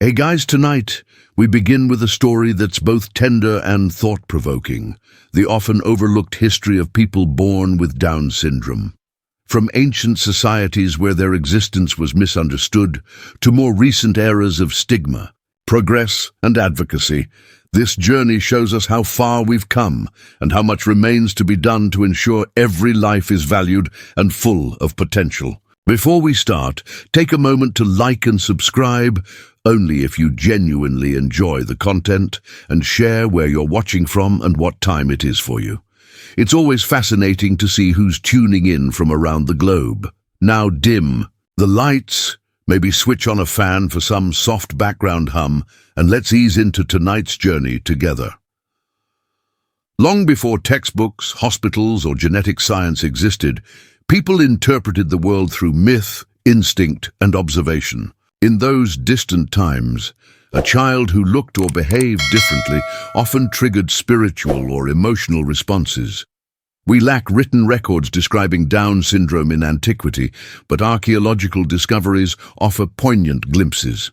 Hey guys, tonight we begin with a story that's both tender and thought-provoking, the often overlooked history of people born with Down syndrome. From ancient societies where their existence was misunderstood to more recent eras of stigma, progress, and advocacy, this journey shows us how far we've come and how much remains to be done to ensure every life is valued and full of potential. Before we start, take a moment to like and subscribe, only if you genuinely enjoy the content, and share where you're watching from and what time it is for you. It's always fascinating to see who's tuning in from around the globe. Now dim the lights, maybe switch on a fan for some soft background hum, and let's ease into tonight's journey together. Long before textbooks, hospitals, or genetic science existed, people interpreted the world through myth, instinct, and observation. In those distant times, a child who looked or behaved differently often triggered spiritual or emotional responses. We lack written records describing Down syndrome in antiquity, but archaeological discoveries offer poignant glimpses.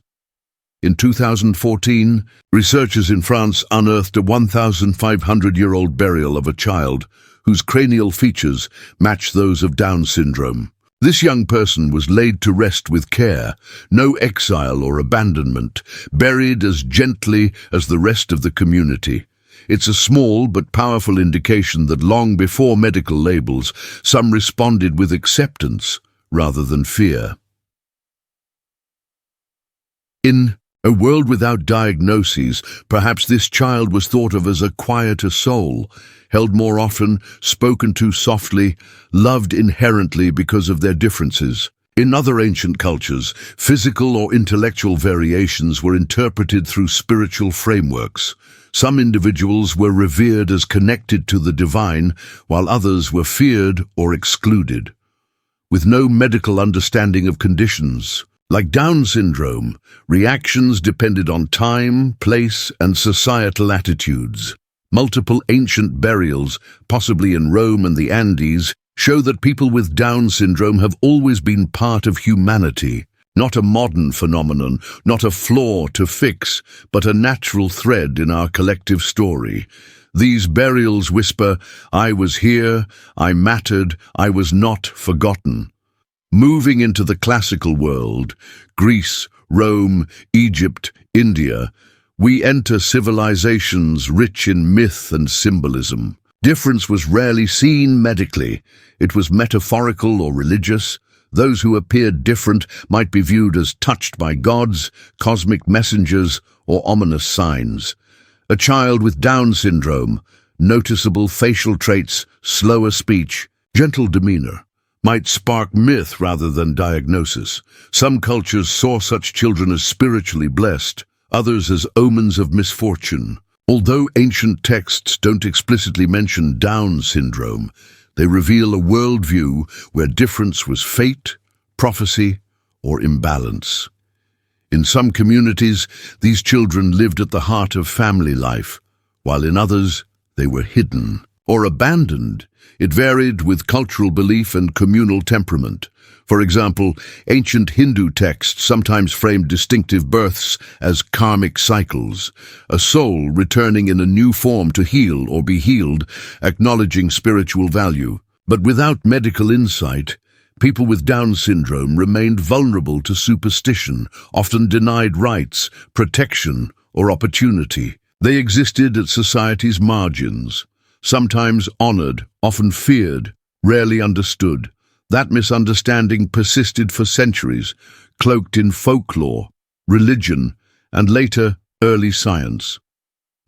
In 2014, researchers in France unearthed a 1,500-year-old burial of a child whose cranial features match those of Down syndrome. This young person was laid to rest with care, no exile or abandonment, buried as gently as the rest of the community. It's a small but powerful indication that long before medical labels, some responded with acceptance rather than fear. In a world without diagnoses, perhaps this child was thought of as a quieter soul, held more often, spoken to softly, loved inherently because of their differences. In other ancient cultures, physical or intellectual variations were interpreted through spiritual frameworks. Some individuals were revered as connected to the divine, while others were feared or excluded. With no medical understanding of conditions, like Down syndrome, reactions depended on time, place, and societal attitudes. Multiple ancient burials, possibly in Rome and the Andes, show that people with Down syndrome have always been part of humanity, not a modern phenomenon, not a flaw to fix, but a natural thread in our collective story. These burials whisper, "I was here, I mattered, I was not forgotten." Moving into the classical world, Greece, Rome, Egypt, India, we enter civilizations rich in myth and symbolism. Difference was rarely seen medically. It was metaphorical or religious. Those who appeared different might be viewed as touched by gods, cosmic messengers, or ominous signs. A child with Down syndrome, noticeable facial traits, slower speech, gentle demeanor, might spark myth rather than diagnosis. Some cultures saw such children as spiritually blessed, others as omens of misfortune. Although ancient texts don't explicitly mention Down syndrome, they reveal a worldview where difference was fate, prophecy, or imbalance. In some communities, these children lived at the heart of family life, while in others, they were hidden or abandoned. It varied with cultural belief and communal temperament. For example, ancient Hindu texts sometimes framed distinctive births as karmic cycles, a soul returning in a new form to heal or be healed, acknowledging spiritual value. But without medical insight, people with Down syndrome remained vulnerable to superstition, often denied rights, protection, or opportunity. They existed at society's margins, sometimes honored, often feared, rarely understood. That misunderstanding persisted for centuries, cloaked in folklore, religion, and later early science.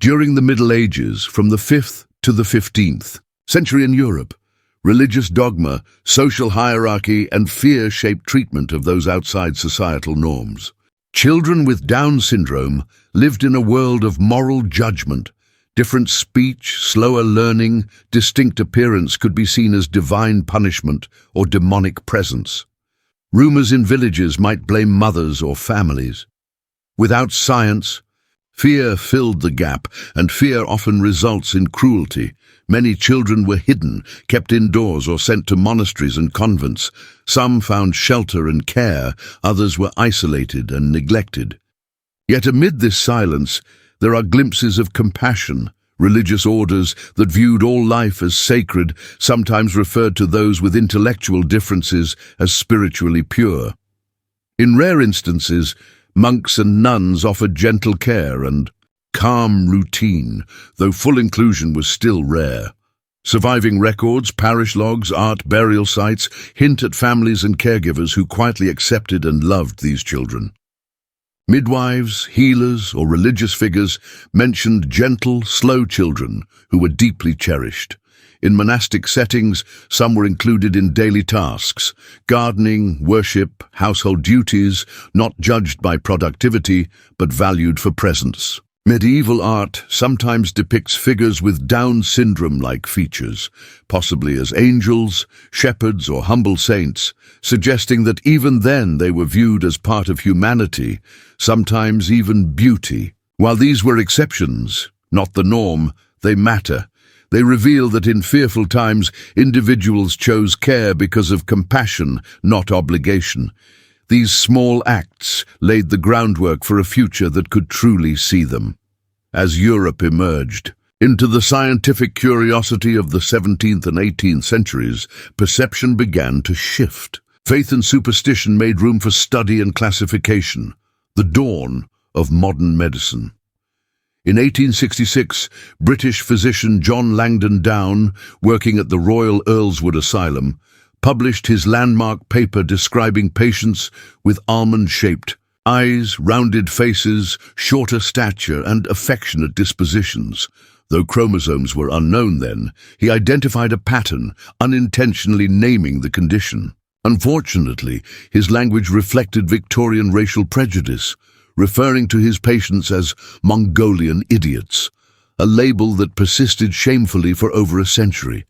During the Middle Ages, from the 5th to the 15th century in Europe, religious dogma, social hierarchy, and fear shaped treatment of those outside societal norms. Children with Down syndrome lived in a world of moral judgment. Different speech, slower learning, distinct appearance could be seen as divine punishment or demonic presence. Rumors in villages might blame mothers or families. Without science, fear filled the gap, and fear often results in cruelty. Many children were hidden, kept indoors or sent to monasteries and convents. Some found shelter and care, others were isolated and neglected. Yet amid this silence, there are glimpses of compassion. Religious orders that viewed all life as sacred sometimes referred to those with intellectual differences as spiritually pure. In rare instances, monks and nuns offered gentle care and calm routine, though full inclusion was still rare. Surviving records, parish logs, art, burial sites hint at families and caregivers who quietly accepted and loved these children. Midwives, healers, or religious figures mentioned gentle, slow children who were deeply cherished. In monastic settings, some were included in daily tasks, gardening, worship, household duties, not judged by productivity, but valued for presence. Medieval art sometimes depicts figures with Down syndrome-like features, possibly as angels, shepherds, or humble saints, suggesting that even then they were viewed as part of humanity, sometimes even beauty. While these were exceptions, not the norm, they matter. They reveal that in fearful times, individuals chose care because of compassion, not obligation. These small acts laid the groundwork for a future that could truly see them. As Europe emerged into the scientific curiosity of the 17th and 18th centuries, perception began to shift. Faith and superstition made room for study and classification, the dawn of modern medicine. In 1866, British physician John Langdon Down, working at the Royal Earlswood Asylum, published his landmark paper describing patients with almond-shaped eyes, rounded faces, shorter stature, and affectionate dispositions. Though chromosomes were unknown then, he identified a pattern, unintentionally naming the condition. Unfortunately, his language reflected Victorian racial prejudice, referring to his patients as Mongolian idiots, a label that persisted shamefully for over a century.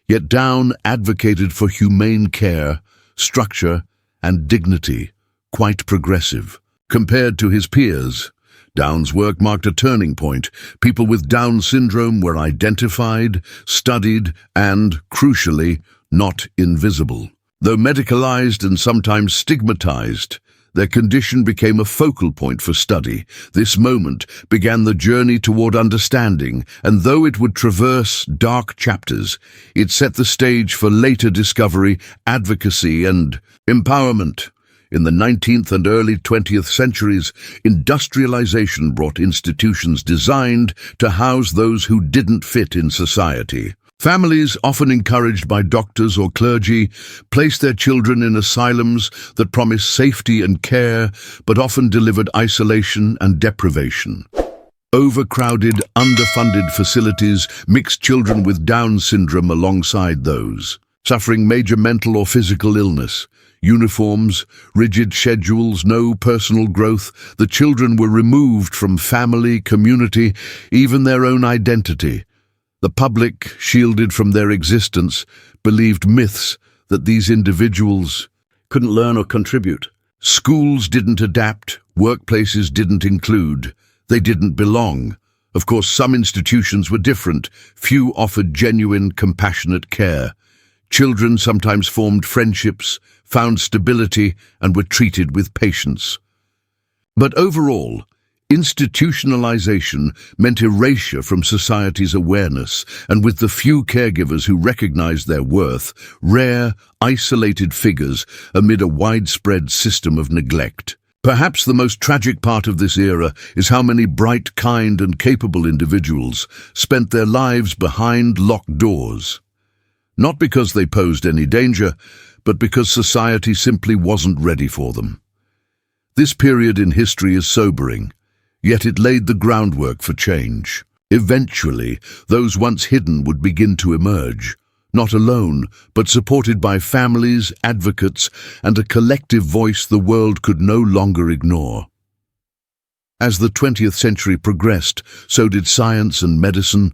Yet Down advocated for humane care, structure, and dignity, quite progressive. Compared to his peers, Down's work marked a turning point. People with Down syndrome were identified, studied, and, crucially, not invisible. Though medicalized and sometimes stigmatized, their condition became a focal point for study. This moment began the journey toward understanding, and though it would traverse dark chapters, it set the stage for later discovery, advocacy, and empowerment. In the 19th and early 20th centuries, industrialization brought institutions designed to house those who didn't fit in society. Families, often encouraged by doctors or clergy, placed their children in asylums that promised safety and care, but often delivered isolation and deprivation. Overcrowded, underfunded facilities mixed children with Down syndrome alongside those suffering major mental or physical illness. Uniforms, rigid schedules, no personal growth. The children were removed from family, community, even their own identity. The public, shielded from their existence, believed myths that these individuals couldn't learn or contribute. Schools didn't adapt, workplaces didn't include, they didn't belong. Of course, some institutions were different. Few offered genuine, compassionate care. Children sometimes formed friendships, found stability, and were treated with patience. But overall, institutionalization meant erasure from society's awareness, and with the few caregivers who recognized their worth, rare, isolated figures amid a widespread system of neglect. Perhaps the most tragic part of this era is how many bright, kind, and capable individuals spent their lives behind locked doors. Not because they posed any danger, but because society simply wasn't ready for them. This period in history is sobering, yet it laid the groundwork for change. Eventually, those once hidden would begin to emerge, not alone, but supported by families, advocates, and a collective voice the world could no longer ignore. As the 20th century progressed, so did science and medicine,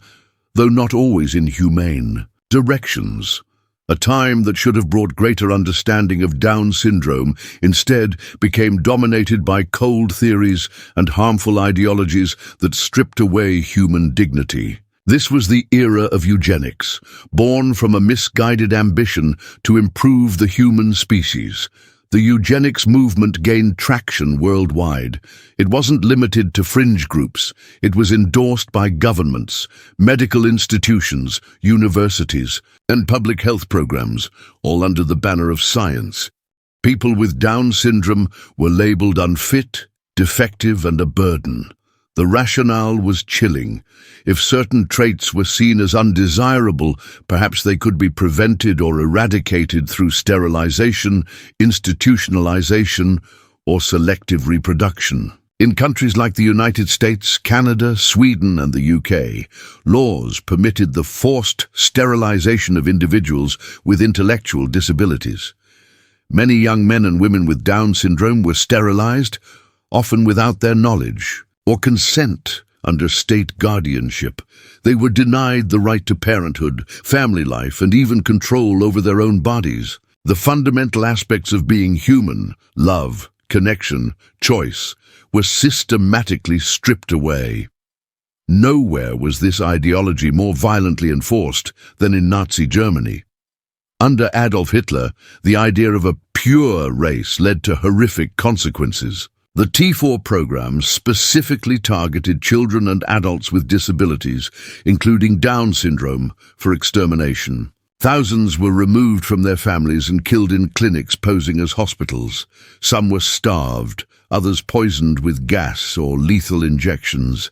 though not always inhumane. Directions. A time that should have brought greater understanding of Down syndrome instead became dominated by cold theories and harmful ideologies that stripped away human dignity. This was the era of eugenics, born from a misguided ambition to improve the human species. The eugenics movement gained traction worldwide. It wasn't limited to fringe groups. It was endorsed by governments, medical institutions, universities, and public health programs, all under the banner of science. People with Down syndrome were labeled unfit, defective, and a burden. The rationale was chilling. If certain traits were seen as undesirable, perhaps they could be prevented or eradicated through sterilization, institutionalization, or selective reproduction. In countries like the United States, Canada, Sweden, and the UK, laws permitted the forced sterilization of individuals with intellectual disabilities. Many young men and women with Down syndrome were sterilized, often without their knowledge or consent under state guardianship. They were denied the right to parenthood, family life, and even control over their own bodies. The fundamental aspects of being human, love, connection, choice, were systematically stripped away. Nowhere was this ideology more violently enforced than in Nazi Germany. Under Adolf Hitler, the idea of a pure race led to horrific consequences. The T4 program specifically targeted children and adults with disabilities, including Down syndrome, for extermination. Thousands were removed from their families and killed in clinics posing as hospitals. Some were starved, others poisoned with gas or lethal injections.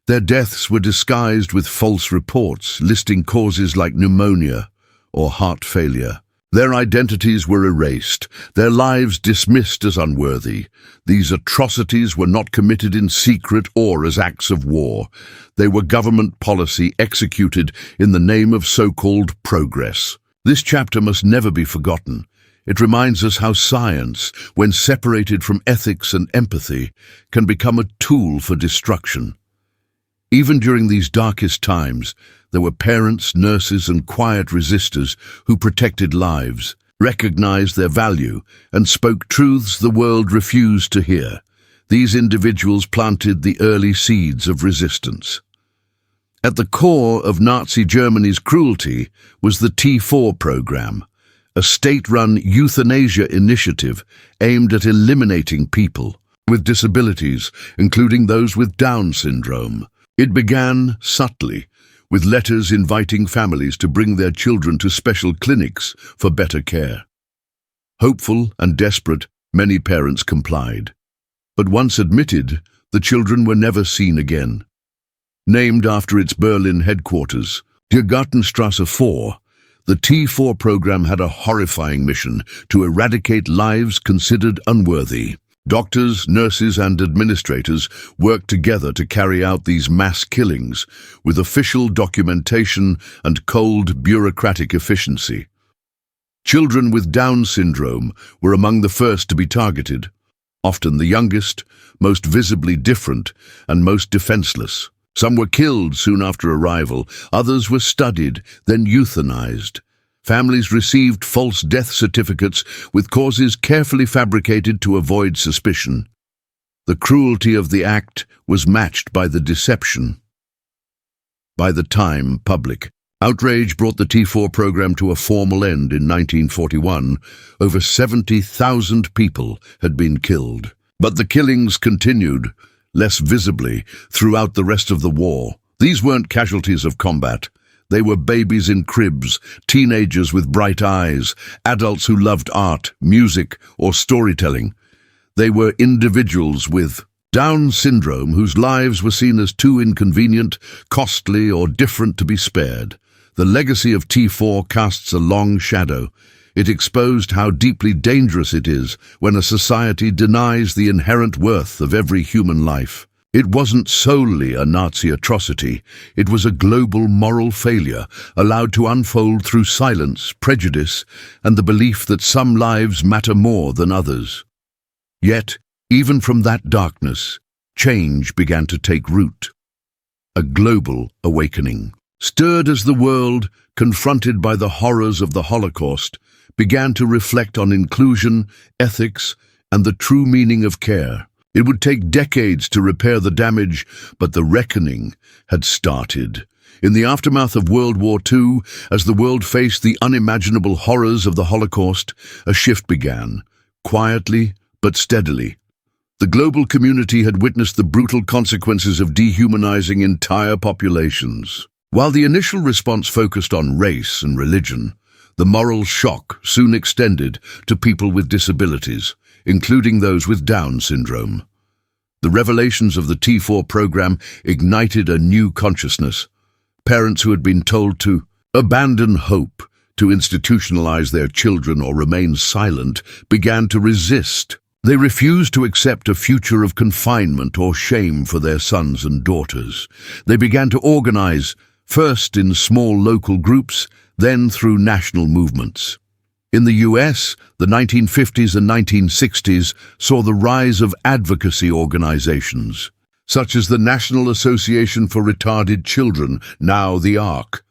Their deaths were disguised with false reports, listing causes like pneumonia or heart failure. Their identities were erased, their lives dismissed as unworthy. These atrocities were not committed in secret or as acts of war. They were government policy executed in the name of so-called progress. This chapter must never be forgotten. It reminds us how science, when separated from ethics and empathy, can become a tool for destruction. Even during these darkest times, there were parents, nurses, and quiet resistors who protected lives, recognized their value, and spoke truths the world refused to hear. These individuals planted the early seeds of resistance. At the core of Nazi Germany's cruelty was the T4 program, a state-run euthanasia initiative aimed at eliminating people with disabilities, including those with Down syndrome. It began subtly, with letters inviting families to bring their children to special clinics for better care. Hopeful and desperate, many parents complied. But once admitted, the children were never seen again. Named after its Berlin headquarters, Tiergartenstrasse 4, the T4 program had a horrifying mission to eradicate lives considered unworthy. Doctors, nurses, and administrators worked together to carry out these mass killings with official documentation and cold bureaucratic efficiency. Children with Down syndrome were among the first to be targeted, often the youngest, most visibly different, and most defenseless. Some were killed soon after arrival, others were studied, then euthanized. Families received false death certificates with causes carefully fabricated to avoid suspicion. The cruelty of the act was matched by the deception. By the time public, outrage brought the T4 program to a formal end in 1941. Over 70,000 people had been killed. But the killings continued, less visibly, throughout the rest of the war. These weren't casualties of combat. They were babies in cribs, teenagers with bright eyes, adults who loved art, music, or storytelling. They were individuals with Down syndrome whose lives were seen as too inconvenient, costly, or different to be spared. The legacy of T4 casts a long shadow. It exposed how deeply dangerous it is when a society denies the inherent worth of every human life. It wasn't solely a Nazi atrocity, it was a global moral failure, allowed to unfold through silence, prejudice, and the belief that some lives matter more than others. Yet, even from that darkness, change began to take root. A global awakening, stirred as the world, confronted by the horrors of the Holocaust, began to reflect on inclusion, ethics, and the true meaning of care. It would take decades to repair the damage, but the reckoning had started. In the aftermath of World War II, as the world faced the unimaginable horrors of the Holocaust, a shift began. quietly but steadily. The global community had witnessed the brutal consequences of dehumanizing entire populations. While the initial response focused on race and religion, the moral shock soon extended to people with disabilities, including those with Down syndrome. The revelations of the T4 program ignited a new consciousness. Parents who had been told to abandon hope, to institutionalize their children or remain silent, began to resist. They refused to accept a future of confinement or shame for their sons and daughters. They began to organize, first in small local groups, then through national movements. In the US, the 1950s and 1960s saw the rise of advocacy organizations, such as the National Association for Retarded Children, now the ARC,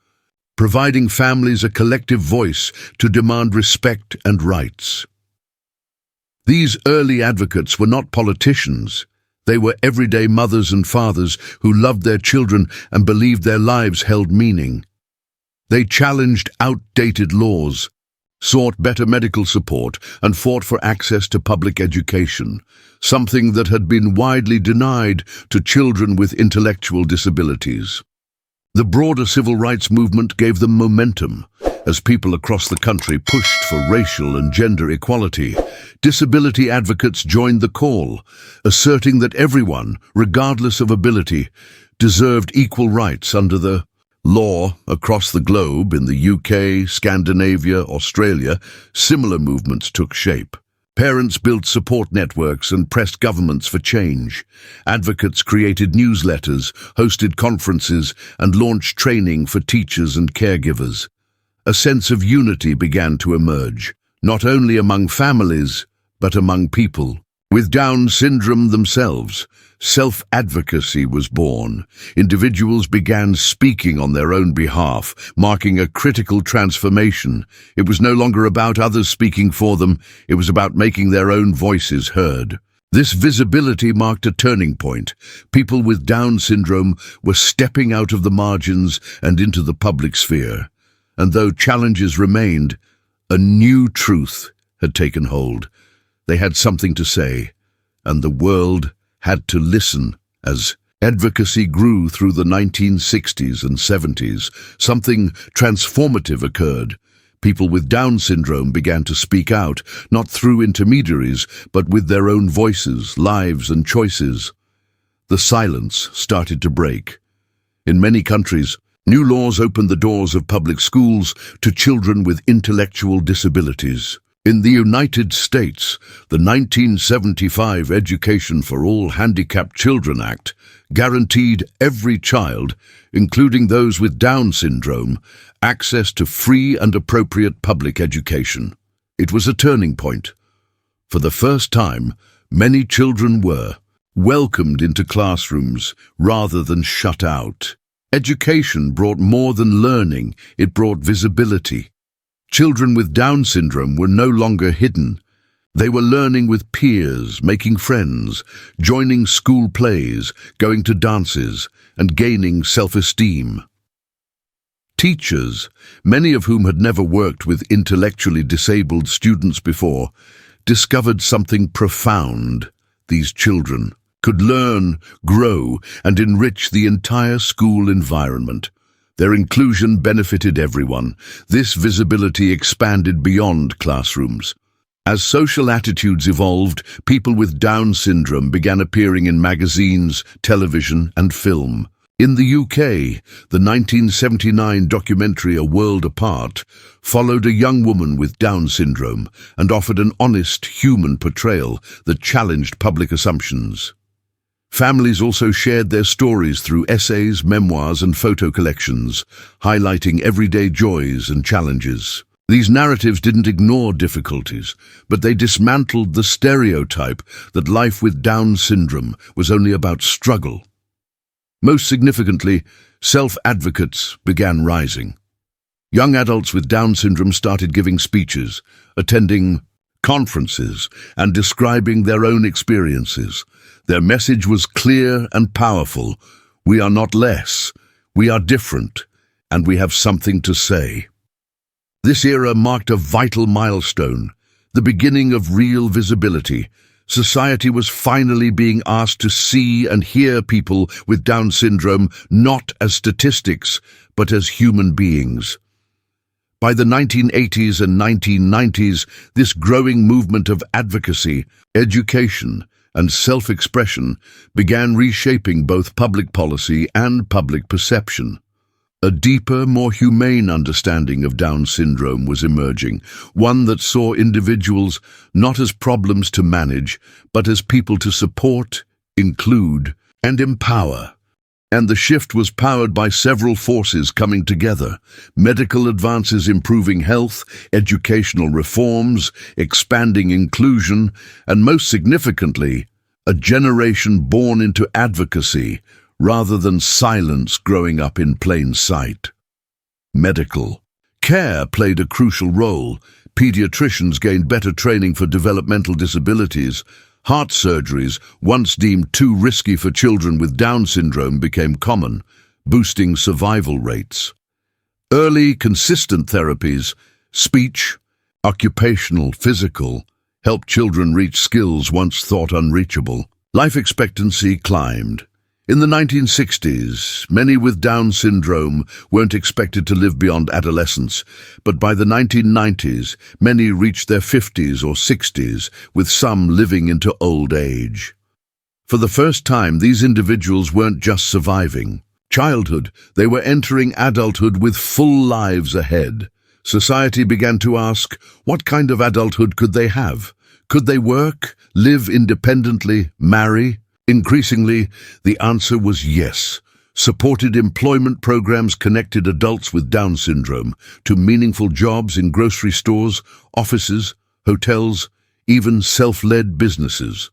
providing families a collective voice to demand respect and rights. These early advocates were not politicians. They were everyday mothers and fathers who loved their children and believed their lives held meaning. They challenged outdated laws, sought better medical support, and fought for access to public education, something that had been widely denied to children with intellectual disabilities. The broader civil rights movement gave them momentum. As people across the country pushed for racial and gender equality, disability advocates joined the call, asserting that everyone, regardless of ability, deserved equal rights under the law. Across the globe, in the UK, Scandinavia, Australia, similar movements took shape. Parents built support networks and pressed governments for change. Advocates created newsletters, hosted conferences, and launched training for teachers and caregivers. A sense of unity began to emerge, not only among families, but among people. With Down syndrome themselves, self-advocacy was born. Individuals began speaking on their own behalf, marking a critical transformation. It was no longer about others speaking for them, it was about making their own voices heard. This visibility marked a turning point. People with Down syndrome were stepping out of the margins and into the public sphere. And though challenges remained, a new truth had taken hold. They had something to say, and the world had to listen. As advocacy grew through the 1960s and 70s, something transformative occurred. People with Down syndrome began to speak out, not through intermediaries, but with their own voices, lives, and choices. The silence started to break. In many countries, new laws opened the doors of public schools to children with intellectual disabilities. In the United States, the 1975 Education for All Handicapped Children Act guaranteed every child, including those with Down syndrome, access to free and appropriate public education. It was a turning point. For the first time, many children were welcomed into classrooms rather than shut out. Education brought more than learning, it brought visibility. Children with Down syndrome were no longer hidden. They were learning with peers, making friends, joining school plays, going to dances, and gaining self-esteem. Teachers, many of whom had never worked with intellectually disabled students before, discovered something profound. These children could learn, grow, and enrich the entire school environment. Their inclusion benefited everyone. This visibility expanded beyond classrooms. As social attitudes evolved, people with Down syndrome began appearing in magazines, television, and film. In the UK, the 1979 documentary A World Apart followed a young woman with Down syndrome and offered an honest, human portrayal that challenged public assumptions. Families also shared their stories through essays, memoirs, and photo collections, highlighting everyday joys and challenges. These narratives didn't ignore difficulties, but they dismantled the stereotype that life with Down syndrome was only about struggle. Most significantly, self-advocates began rising. Young adults with Down syndrome started giving speeches, attending conferences, and describing their own experiences. Their message was clear and powerful. We are not less, we are different, and we have something to say. This era marked a vital milestone. the beginning of real visibility. Society was finally being asked to see and hear people with Down syndrome not as statistics, but as human beings. By the 1980s and 1990s, this growing movement of advocacy, education, and self-expression began reshaping both public policy and public perception. A deeper, more humane understanding of Down syndrome was emerging, one that saw individuals not as problems to manage, but as people to support, include, and empower. And the shift was powered by several forces coming together: medical advances improving health, educational reforms, expanding inclusion, and most significantly, a generation born into advocacy rather than silence growing up in plain sight. Medical care played a crucial role. Pediatricians gained better training for developmental disabilities. Heart surgeries, once deemed too risky for children with Down syndrome, became common, boosting survival rates. Early, consistent therapies, speech, occupational, physical, helped children reach skills once thought unreachable. Life expectancy climbed. In the 1960s, many with Down syndrome weren't expected to live beyond adolescence, but by the 1990s, many reached their 50s or 60s, with some living into old age. For the first time, these individuals weren't just surviving childhood, they were entering adulthood with full lives ahead. Society began to ask, what kind of adulthood could they have? Could they work, live independently, marry? Increasingly, the answer was yes. Supported employment programs connected adults with Down syndrome to meaningful jobs in grocery stores, offices, hotels, even self-led businesses.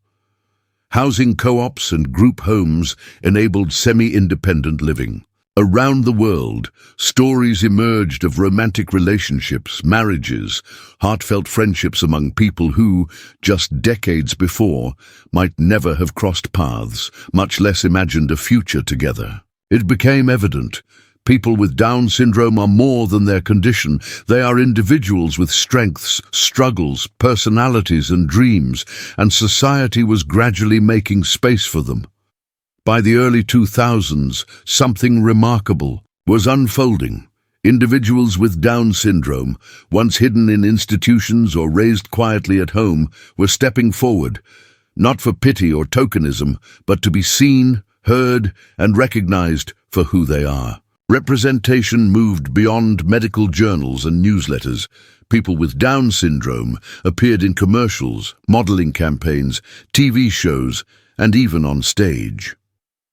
Housing co-ops and group homes enabled semi-independent living. Around the world, stories emerged of romantic relationships, marriages, heartfelt friendships among people who, just decades before, might never have crossed paths, much less imagined a future together. It became evident. People with Down syndrome are more than their condition. They are individuals with strengths, struggles, personalities, and dreams, and society was gradually making space for them. By the early 2000s, something remarkable was unfolding. Individuals with Down syndrome, once hidden in institutions or raised quietly at home, were stepping forward, not for pity or tokenism, but to be seen, heard, and recognized for who they are. Representation moved beyond medical journals and newsletters. People with Down syndrome appeared in commercials, modeling campaigns, TV shows, and even on stage.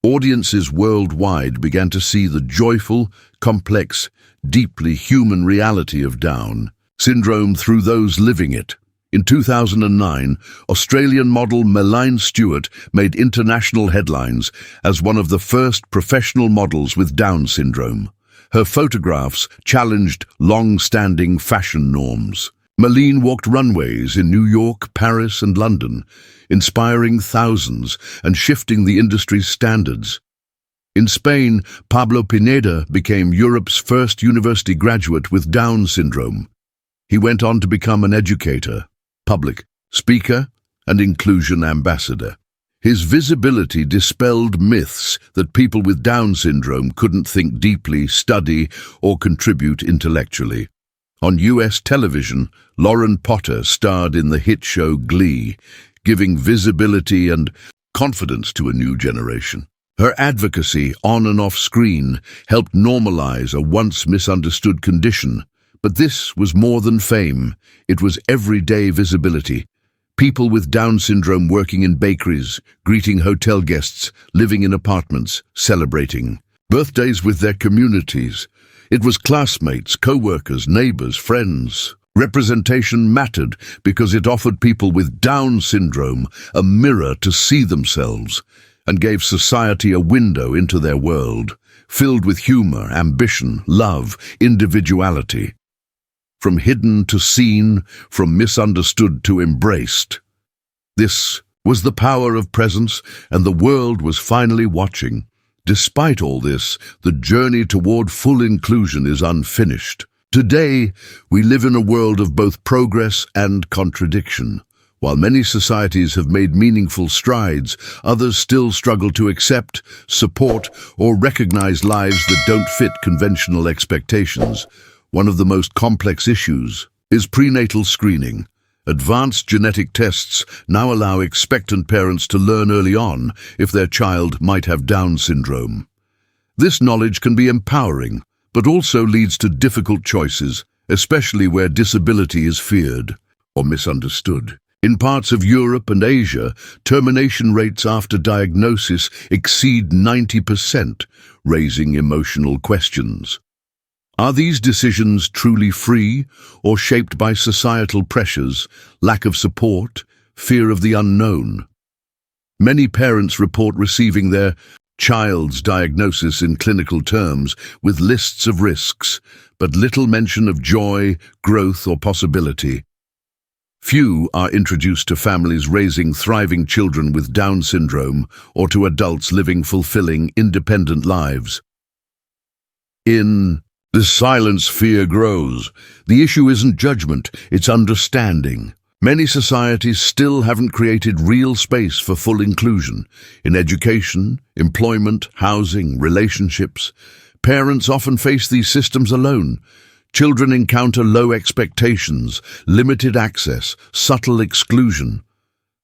Audiences worldwide began to see the joyful, complex, deeply human reality of Down syndrome through those living it. In 2009, Australian model Meline Stewart made international headlines as one of the first professional models with Down syndrome. Her photographs challenged long-standing fashion norms. Meline walked runways in New York, Paris, and London, inspiring thousands and shifting the industry's standards. In Spain, Pablo Pineda became Europe's first university graduate with Down syndrome. He went on to become an educator, public speaker, and inclusion ambassador. His visibility dispelled myths that people with Down syndrome couldn't think deeply, study, or contribute intellectually. On US television, Lauren Potter starred in the hit show Glee, giving visibility and confidence to a new generation. Her advocacy, on and off screen, helped normalize a once misunderstood condition. But this was more than fame. It was everyday visibility. People with Down syndrome working in bakeries, greeting hotel guests, living in apartments, celebrating birthdays with their communities. It was classmates, co-workers, neighbors, friends. Representation mattered because it offered people with Down syndrome a mirror to see themselves and gave society a window into their world, filled with humor, ambition, love, individuality. From hidden to seen, from misunderstood to embraced. This was the power of presence, and the world was finally watching. Despite all this, the journey toward full inclusion is unfinished. Today, we live in a world of both progress and contradiction. While many societies have made meaningful strides, others still struggle to accept, support, or recognize lives that don't fit conventional expectations. One of the most complex issues is prenatal screening. Advanced genetic tests now allow expectant parents to learn early on if their child might have Down syndrome. This knowledge can be empowering, but also leads to difficult choices, especially where disability is feared or misunderstood. In parts of Europe and Asia, termination rates after diagnosis exceed 90%, raising emotional questions. Are these decisions truly free or shaped by societal pressures, lack of support, fear of the unknown? Many parents report receiving their child's diagnosis in clinical terms with lists of risks, but little mention of joy, growth, or possibility. Few are introduced to families raising thriving children with Down syndrome or to adults living fulfilling, independent lives. In "The Silence Fear Grows," the issue isn't judgment, it's understanding. Many societies still haven't created real space for full inclusion. In education, employment, housing, relationships, parents often face these systems alone. Children encounter low expectations, limited access, subtle exclusion.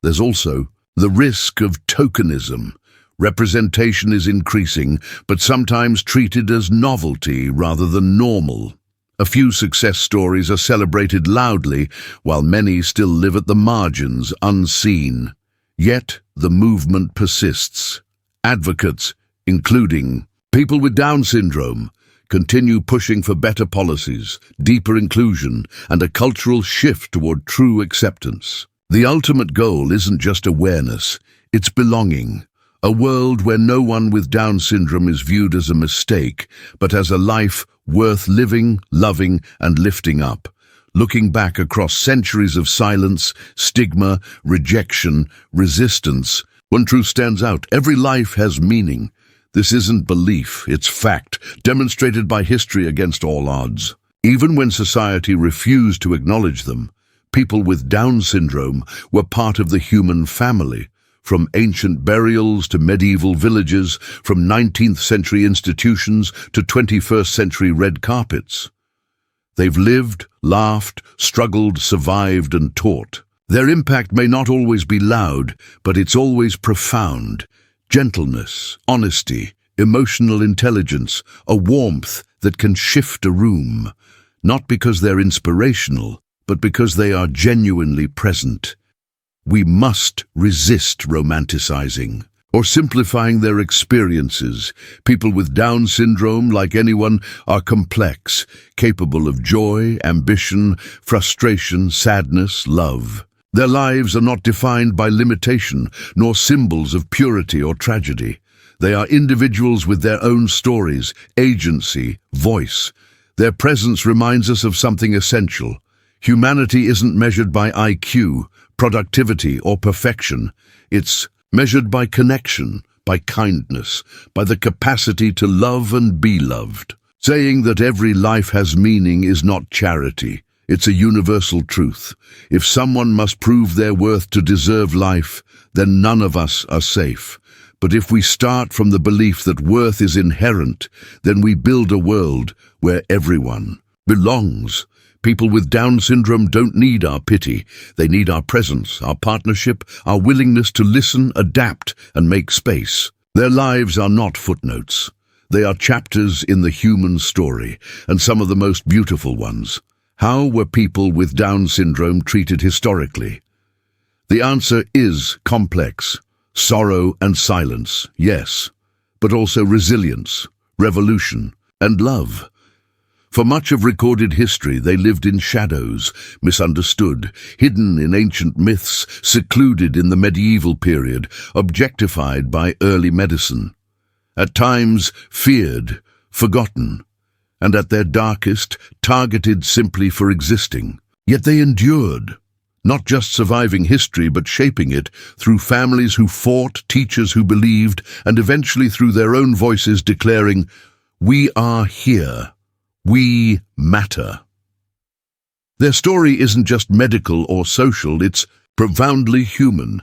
There's also the risk of tokenism. Representation is increasing, but sometimes treated as novelty rather than normal. A few success stories are celebrated loudly, while many still live at the margins, unseen. Yet, the movement persists. Advocates, including people with Down syndrome, continue pushing for better policies, deeper inclusion, and a cultural shift toward true acceptance. The ultimate goal isn't just awareness, it's belonging. A world where no one with Down syndrome is viewed as a mistake, but as a life worth living, loving, and lifting up. Looking back across centuries of silence, stigma, rejection, resistance, one truth stands out: every life has meaning. This isn't belief, it's fact, demonstrated by history against all odds. Even when society refused to acknowledge them, people with Down syndrome were part of the human family. From ancient burials to medieval villages, from 19th century institutions to 21st century red carpets. They've lived, laughed, struggled, survived, and taught. Their impact may not always be loud, but it's always profound. Gentleness, honesty, emotional intelligence, a warmth that can shift a room. Not because they're inspirational, but because they are genuinely present. We must resist romanticizing or simplifying their experiences. People with Down syndrome, like anyone, are complex, capable of joy, ambition, frustration, sadness, love. Their lives are not defined by limitation, nor symbols of purity or tragedy. They are individuals with their own stories, agency, voice. Their presence reminds us of something essential. Humanity isn't measured by IQ, productivity, or perfection. It's measured by connection, by kindness, by the capacity to love and be loved. Saying that every life has meaning is not charity. It's a universal truth. If someone must prove their worth to deserve life, then none of us are safe. But if we start from the belief that worth is inherent, then we build a world where everyone belongs. People with Down syndrome don't need our pity. They need our presence, our partnership, our willingness to listen, adapt, and make space. Their lives are not footnotes. They are chapters in the human story, and some of the most beautiful ones. How were people with Down syndrome treated historically? The answer is complex. Sorrow and silence, yes, but also resilience, revolution, and love. For much of recorded history, they lived in shadows, misunderstood, hidden in ancient myths, secluded in the medieval period, objectified by early medicine. At times, feared, forgotten, and at their darkest, targeted simply for existing. Yet they endured, not just surviving history, but shaping it through families who fought, teachers who believed, and eventually through their own voices declaring, "We are here. We matter. Their story isn't just medical or social, it's profoundly human.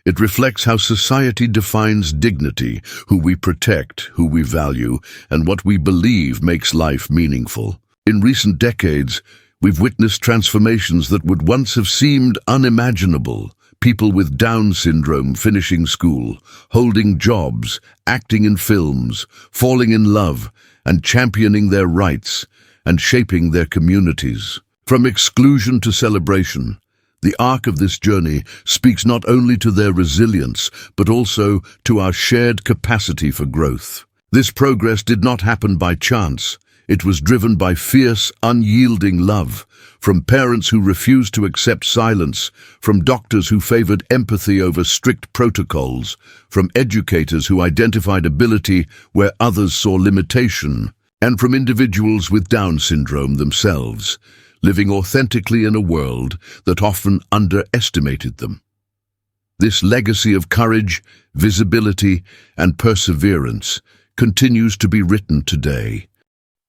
It reflects how society defines dignity, who we protect, who we value, and what we believe makes life meaningful. In recent decades, we've witnessed transformations that would once have seemed unimaginable. People with Down syndrome finishing school, holding jobs, acting in films, falling in love, and championing their rights, and shaping their communities. From exclusion to celebration, the arc of this journey speaks not only to their resilience, but also to our shared capacity for growth. This progress did not happen by chance. It was driven by fierce, unyielding love, from parents who refused to accept silence, from doctors who favored empathy over strict protocols, from educators who identified ability where others saw limitation, and from individuals with Down syndrome themselves, living authentically in a world that often underestimated them. This legacy of courage, visibility, and perseverance continues to be written today.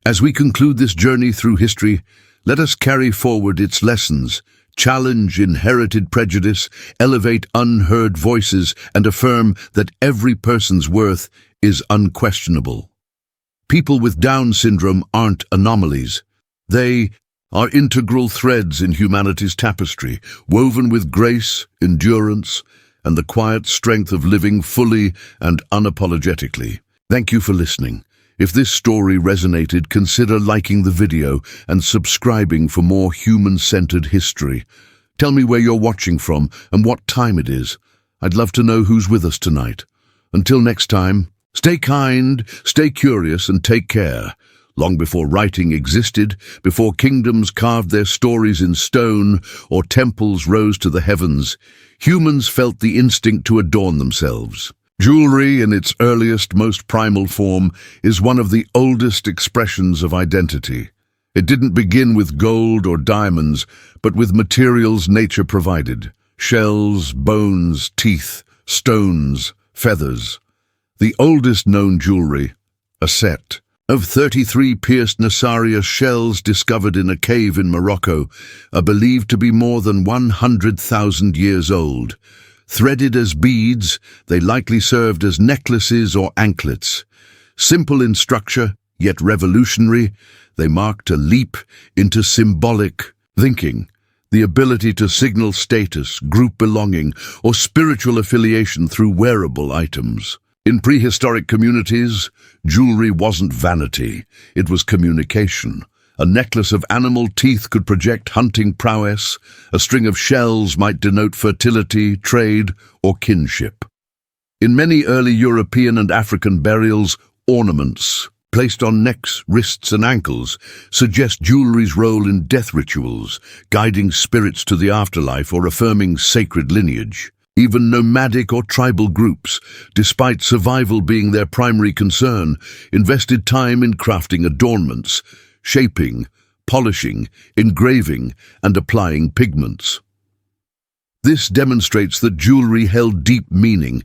As we conclude this journey through history, let us carry forward its lessons, challenge inherited prejudice, elevate unheard voices, and affirm that every person's worth is unquestionable. People with Down syndrome aren't anomalies. They are integral threads in humanity's tapestry, woven with grace, endurance, and the quiet strength of living fully and unapologetically. Thank you for listening. If this story resonated, consider liking the video and subscribing for more human-centered history. Tell me where you're watching from and what time it is. I'd love to know who's with us tonight. Until next time, stay kind, stay curious, and take care. Long before writing existed, before kingdoms carved their stories in stone or temples rose to the heavens, humans felt the instinct to adorn themselves. Jewelry, in its earliest, most primal form, is one of the oldest expressions of identity. It didn't begin with gold or diamonds, but with materials nature provided: shells, bones, teeth, stones, feathers. The oldest known jewelry, a set of 33 pierced Nassaria shells discovered in a cave in Morocco, are believed to be more than 100,000 years old. Threaded as beads, they likely served as necklaces or anklets. Simple in structure, yet revolutionary, they marked a leap into symbolic thinking, the ability to signal status, group belonging, or spiritual affiliation through wearable items. In prehistoric communities, jewelry wasn't vanity, it was communication. A necklace of animal teeth could project hunting prowess, a string of shells might denote fertility, trade, or kinship. In many early European and African burials, ornaments, placed on necks, wrists, and ankles, suggest jewelry's role in death rituals, guiding spirits to the afterlife or affirming sacred lineage. Even nomadic or tribal groups, despite survival being their primary concern, invested time in crafting adornments, shaping, polishing, engraving, and applying pigments. This demonstrates that jewelry held deep meaning,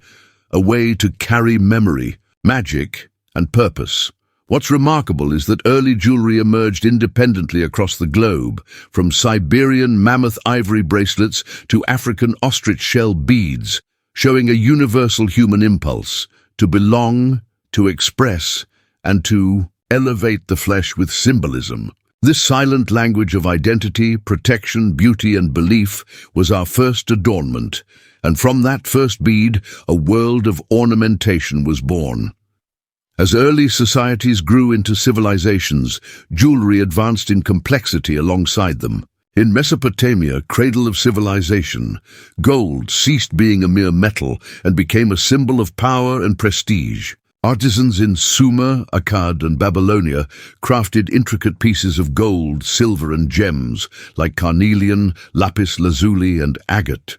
a way to carry memory, magic, and purpose. What's remarkable is that early jewelry emerged independently across the globe, from Siberian mammoth ivory bracelets to African ostrich shell beads, showing a universal human impulse to belong, to express, and to elevate the flesh with symbolism. This silent language of identity, protection, beauty, and belief was our first adornment, and from that first bead, a world of ornamentation was born. As early societies grew into civilizations, jewelry advanced in complexity alongside them. In Mesopotamia, cradle of civilization, gold ceased being a mere metal and became a symbol of power and prestige. Artisans in Sumer, Akkad, and Babylonia crafted intricate pieces of gold, silver, and gems like carnelian, lapis lazuli, and agate.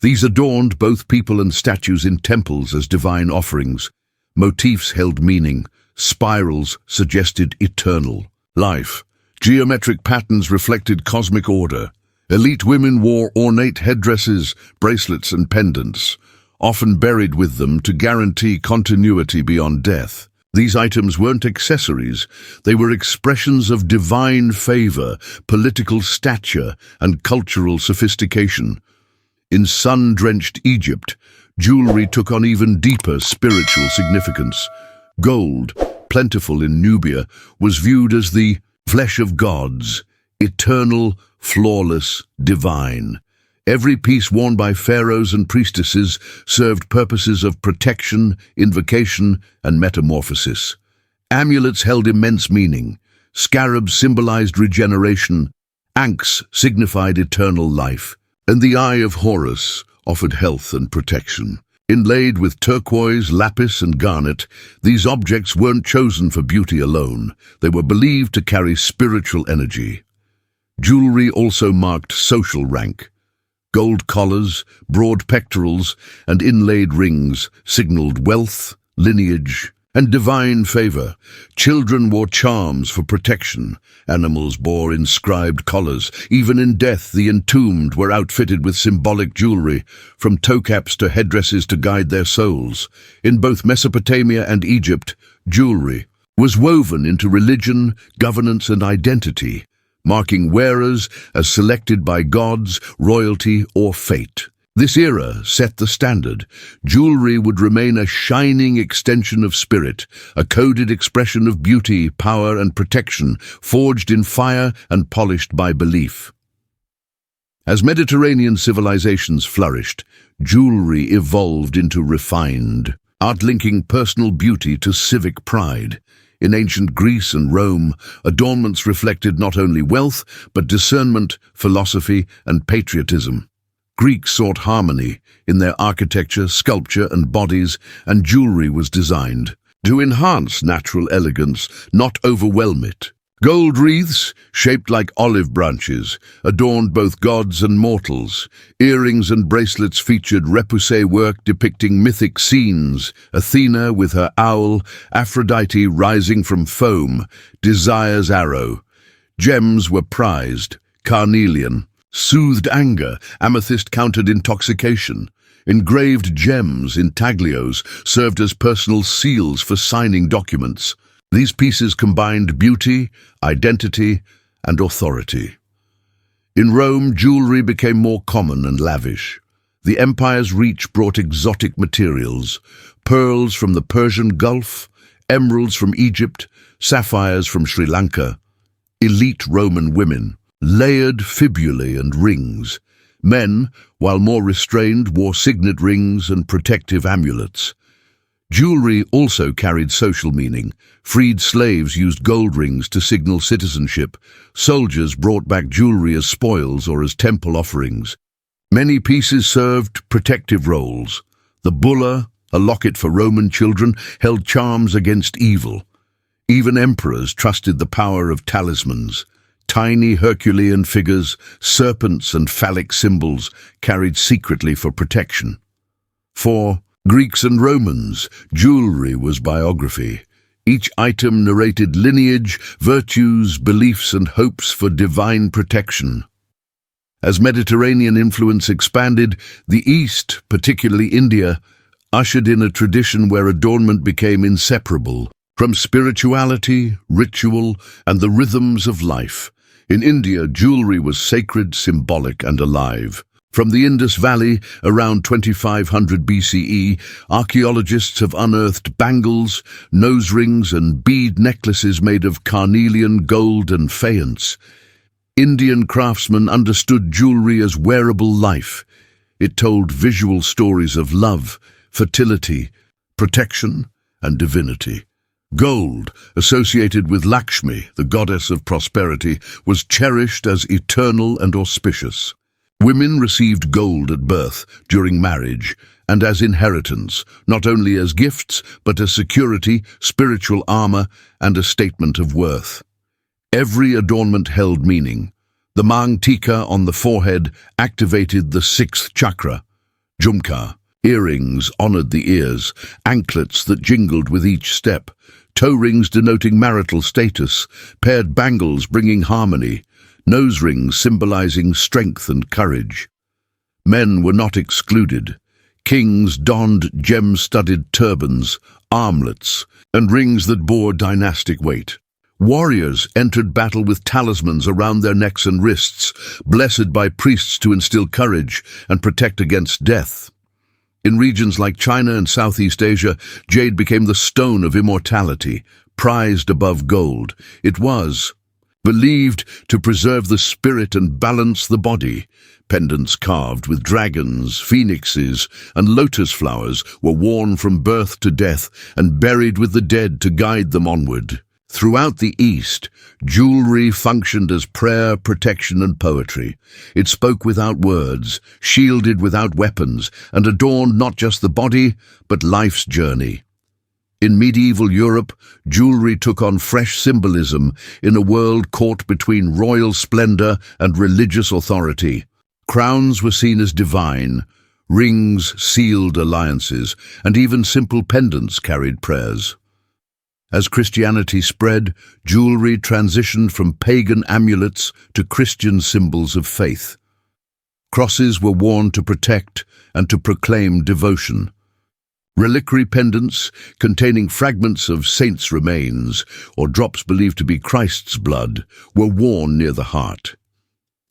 These adorned both people and statues in temples as divine offerings. Motifs held meaning, spirals suggested eternal life. Geometric patterns reflected cosmic order. Elite women wore ornate headdresses, bracelets, and pendants, often buried with them to guarantee continuity beyond death. These items weren't accessories, they were expressions of divine favor, political stature, and cultural sophistication. In sun-drenched Egypt, jewelry took on even deeper spiritual significance. Gold, plentiful in Nubia, was viewed as the flesh of gods, eternal, flawless, divine. Every piece worn by pharaohs and priestesses served purposes of protection, invocation, and metamorphosis. Amulets held immense meaning. Scarabs symbolized regeneration, ankhs signified eternal life, and the Eye of Horus offered health and protection. Inlaid with turquoise, lapis, and garnet, these objects weren't chosen for beauty alone. They were believed to carry spiritual energy. Jewelry also marked social rank. Gold collars, broad pectorals, and inlaid rings signaled wealth, lineage, and divine favor. Children wore charms for protection. Animals bore inscribed collars. Even in death, the entombed were outfitted with symbolic jewelry, from toe caps to headdresses to guide their souls. In both Mesopotamia and Egypt, jewelry was woven into religion, governance, and identity, marking wearers as selected by gods, royalty, or fate. This era set the standard. Jewelry would remain a shining extension of spirit, a coded expression of beauty, power, and protection, forged in fire and polished by belief. As Mediterranean civilizations flourished, jewelry evolved into refined art, linking personal beauty to civic pride. In ancient Greece and Rome, adornments reflected not only wealth, but discernment, philosophy, and patriotism. Greeks sought harmony in their architecture, sculpture, and bodies, and jewelry was designed to enhance natural elegance, not overwhelm it. Gold wreaths, shaped like olive branches, adorned both gods and mortals. Earrings and bracelets featured repoussé work depicting mythic scenes: Athena with her owl, Aphrodite rising from foam, Desire's arrow. Gems were prized: carnelian soothed anger, amethyst countered intoxication. Engraved gems, intaglios, served as personal seals for signing documents. These pieces combined beauty, identity, and authority. In Rome, jewelry became more common and lavish. The empire's reach brought exotic materials: pearls from the Persian Gulf, emeralds from Egypt, sapphires from Sri Lanka. Elite Roman women layered fibulae and rings. Men, while more restrained, wore signet rings and protective amulets. Jewelry also carried social meaning. Freed slaves used gold rings to signal citizenship. Soldiers brought back jewelry as spoils or as temple offerings. Many pieces served protective roles. The bulla, a locket for Roman children, held charms against evil. Even emperors trusted the power of talismans. Tiny Herculean figures, serpents and phallic symbols carried secretly for protection. For Greeks and Romans, jewelry was biography. Each item narrated lineage, virtues, beliefs, and hopes for divine protection. As Mediterranean influence expanded, the East, particularly India, ushered in a tradition where adornment became inseparable from spirituality, ritual, and the rhythms of life. In India, jewelry was sacred, symbolic, and alive. From the Indus Valley, around 2500 BCE, archaeologists have unearthed bangles, nose rings, and bead necklaces made of carnelian, gold, and faience. Indian craftsmen understood jewelry as wearable life. It told visual stories of love, fertility, protection, and divinity. Gold, associated with Lakshmi, the goddess of prosperity, was cherished as eternal and auspicious. Women received gold at birth, during marriage, and as inheritance, not only as gifts, but as security, spiritual armor, and a statement of worth. Every adornment held meaning. The Mang Tika on the forehead activated the sixth chakra. Jhumka, earrings honored the ears, anklets that jingled with each step, toe rings denoting marital status, paired bangles bringing harmony, nose rings symbolizing strength and courage. Men were not excluded. Kings donned gem-studded turbans, armlets, and rings that bore dynastic weight. Warriors entered battle with talismans around their necks and wrists, blessed by priests to instill courage and protect against death. In regions like China and Southeast Asia, jade became the stone of immortality, prized above gold. It was believed to preserve the spirit and balance the body. Pendants carved with dragons, phoenixes, and lotus flowers were worn from birth to death and buried with the dead to guide them onward. Throughout the East, jewelry functioned as prayer, protection, and poetry. It spoke without words, shielded without weapons, and adorned not just the body, but life's journey. In medieval Europe, jewelry took on fresh symbolism in a world caught between royal splendor and religious authority. Crowns were seen as divine, rings sealed alliances, and even simple pendants carried prayers. As Christianity spread, jewelry transitioned from pagan amulets to Christian symbols of faith. Crosses were worn to protect and to proclaim devotion. Reliquary pendants, containing fragments of saints' remains or drops believed to be Christ's blood, were worn near the heart.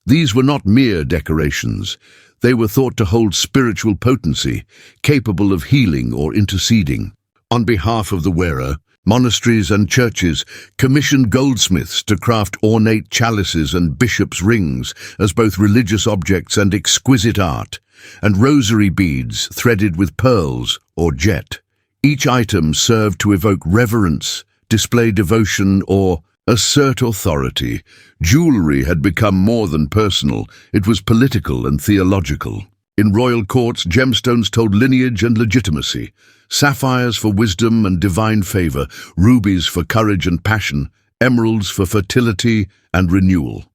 These were not mere decorations. They were thought to hold spiritual potency, capable of healing or interceding. On behalf of the wearer, monasteries and churches commissioned goldsmiths to craft ornate chalices and bishops' rings as both religious objects and exquisite art, and rosary beads threaded with pearls or jet. Each item served to evoke reverence, display devotion, or assert authority. Jewelry had become more than personal, it was political and theological. In royal courts, gemstones told lineage and legitimacy. Sapphires for wisdom and divine favor, rubies for courage and passion, emeralds for fertility and renewal.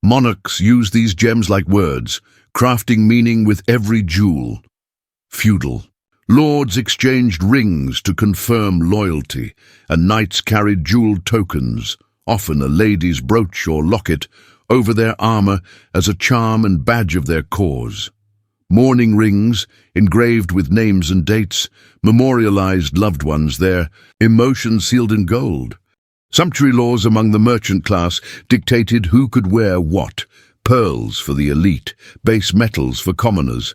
Monarchs used these gems like words, crafting meaning with every jewel. Feudal. Lords exchanged rings to confirm loyalty, and knights carried jeweled tokens, often a lady's brooch or locket, over their armor as a charm and badge of their cause. Mourning rings, engraved with names and dates, memorialized loved ones, their emotions sealed in gold. Sumptuary laws among the merchant class dictated who could wear what, pearls for the elite, base metals for commoners.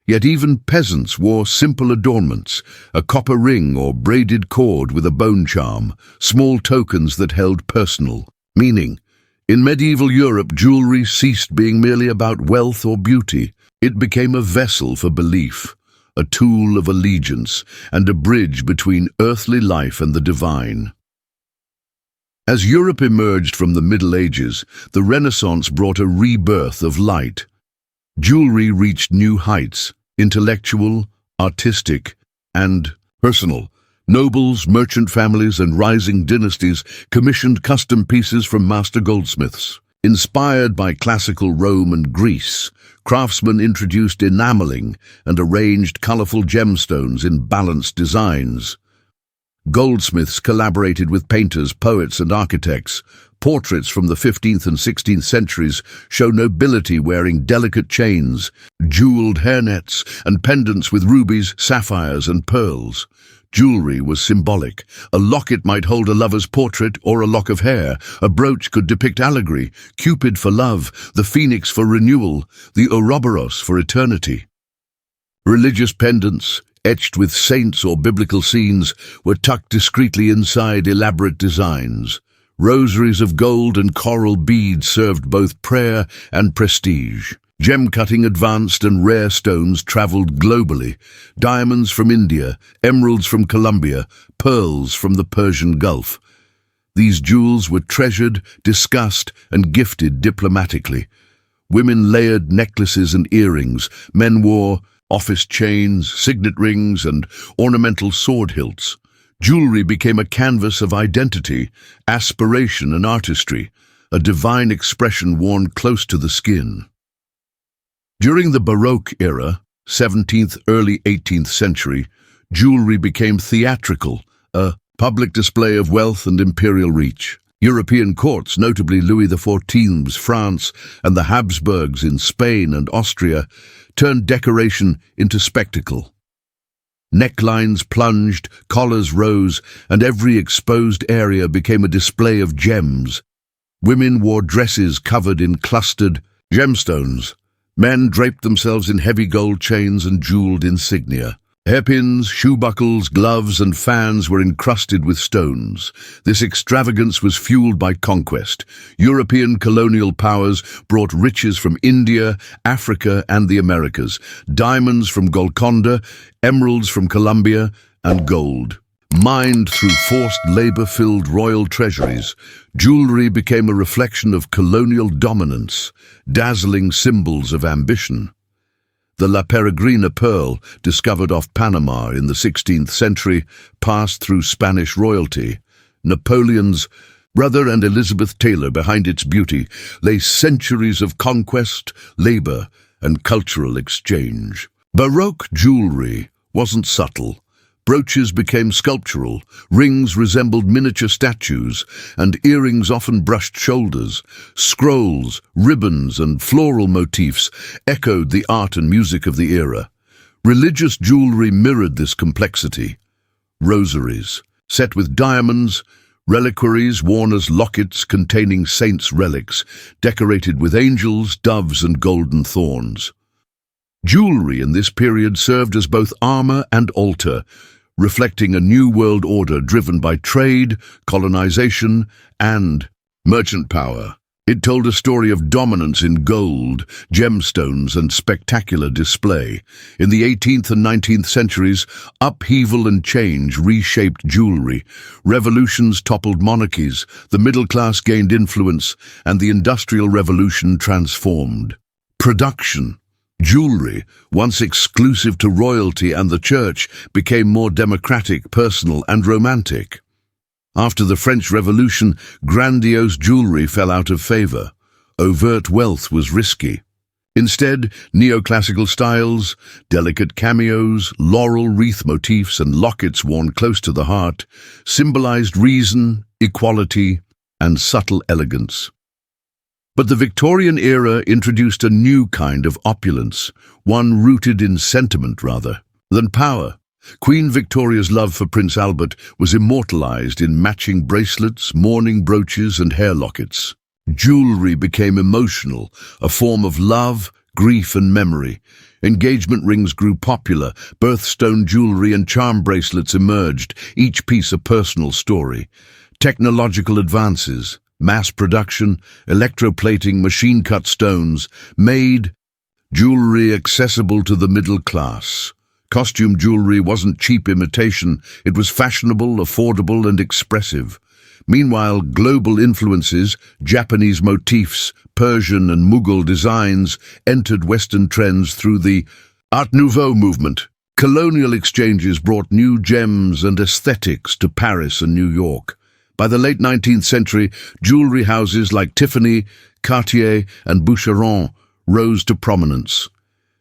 Yet even peasants wore simple adornments, a copper ring or braided cord with a bone charm, small tokens that held personal meaning. In medieval Europe, jewelry ceased being merely about wealth or beauty. It became a vessel for belief, a tool of allegiance, and a bridge between earthly life and the divine. As Europe emerged from the Middle Ages, the Renaissance brought a rebirth of light. Jewelry reached new heights, intellectual, artistic, and personal. Nobles, merchant families, and rising dynasties commissioned custom pieces from master goldsmiths. Inspired by classical Rome and Greece, craftsmen introduced enameling and arranged colorful gemstones in balanced designs. Goldsmiths collaborated with painters, poets, and architects. Portraits from the 15th and 16th centuries show nobility wearing delicate chains, jeweled hairnets, and pendants with rubies, sapphires, and pearls. Jewelry was symbolic. A locket might hold a lover's portrait or a lock of hair. A brooch could depict allegory, Cupid for love, the phoenix for renewal, the Ouroboros for eternity. Religious pendants, etched with saints or biblical scenes, were tucked discreetly inside elaborate designs. Rosaries of gold and coral beads served both prayer and prestige. Gem-cutting advanced and rare stones traveled globally. Diamonds from India, emeralds from Colombia, pearls from the Persian Gulf. These jewels were treasured, discussed, and gifted diplomatically. Women layered necklaces and earrings. Men wore office chains, signet rings, and ornamental sword hilts. Jewelry became a canvas of identity, aspiration, and artistry, a divine expression worn close to the skin. During the Baroque era, 17th, early 18th century, jewelry became theatrical, a public display of wealth and imperial reach. European courts, notably Louis XIV's France and the Habsburgs in Spain and Austria, turned decoration into spectacle. Necklines plunged, collars rose, and every exposed area became a display of gems. Women wore dresses covered in clustered gemstones. Men draped themselves in heavy gold chains and jeweled insignia. Hairpins, shoe buckles, gloves, and fans were encrusted with stones. This extravagance was fueled by conquest. European colonial powers brought riches from India, Africa, and the Americas, diamonds from Golconda, emeralds from Colombia, and gold. Mined through forced labor-filled royal treasuries, jewelry became a reflection of colonial dominance, dazzling symbols of ambition. The La Peregrina pearl, discovered off Panama in the 16th century, passed through Spanish royalty. Napoleon's brother and Elizabeth Taylor behind its beauty lay centuries of conquest, labor, and cultural exchange. Baroque jewelry wasn't subtle. Brooches became sculptural, rings resembled miniature statues, and earrings often brushed shoulders. Scrolls, ribbons, and floral motifs echoed the art and music of the era. Religious jewelry mirrored this complexity. Rosaries, set with diamonds, reliquaries worn as lockets containing saints' relics, decorated with angels, doves, and golden thorns. Jewelry in this period served as both armor and altar, reflecting a new world order driven by trade, colonization, and merchant power. It told a story of dominance in gold, gemstones, and spectacular display. In the 18th and 19th centuries, upheaval and change reshaped jewelry. Revolutions toppled monarchies, the middle class gained influence, and the Industrial Revolution transformed production. Jewelry, once exclusive to royalty and the church, became more democratic, personal, and romantic. After the French Revolution, grandiose jewelry fell out of favor. Overt wealth was risky. Instead, neoclassical styles, delicate cameos, laurel wreath motifs, and lockets worn close to the heart symbolized reason, equality, and subtle elegance. But the Victorian era introduced a new kind of opulence, one rooted in sentiment rather than power. Queen Victoria's love for Prince Albert was immortalized in matching bracelets, mourning brooches, and hair lockets. Jewelry became emotional, a form of love, grief, and memory. Engagement rings grew popular, birthstone jewelry and charm bracelets emerged, each piece a personal story. Technological advances, mass production, electroplating, machine-cut stones made jewelry accessible to the middle class. Costume jewelry wasn't cheap imitation, it was fashionable, affordable, and expressive. Meanwhile, global influences, Japanese motifs, Persian and Mughal designs, entered Western trends through the Art Nouveau movement. Colonial exchanges brought new gems and aesthetics to Paris and New York. By the late 19th century, jewelry houses like Tiffany, Cartier, and Boucheron rose to prominence,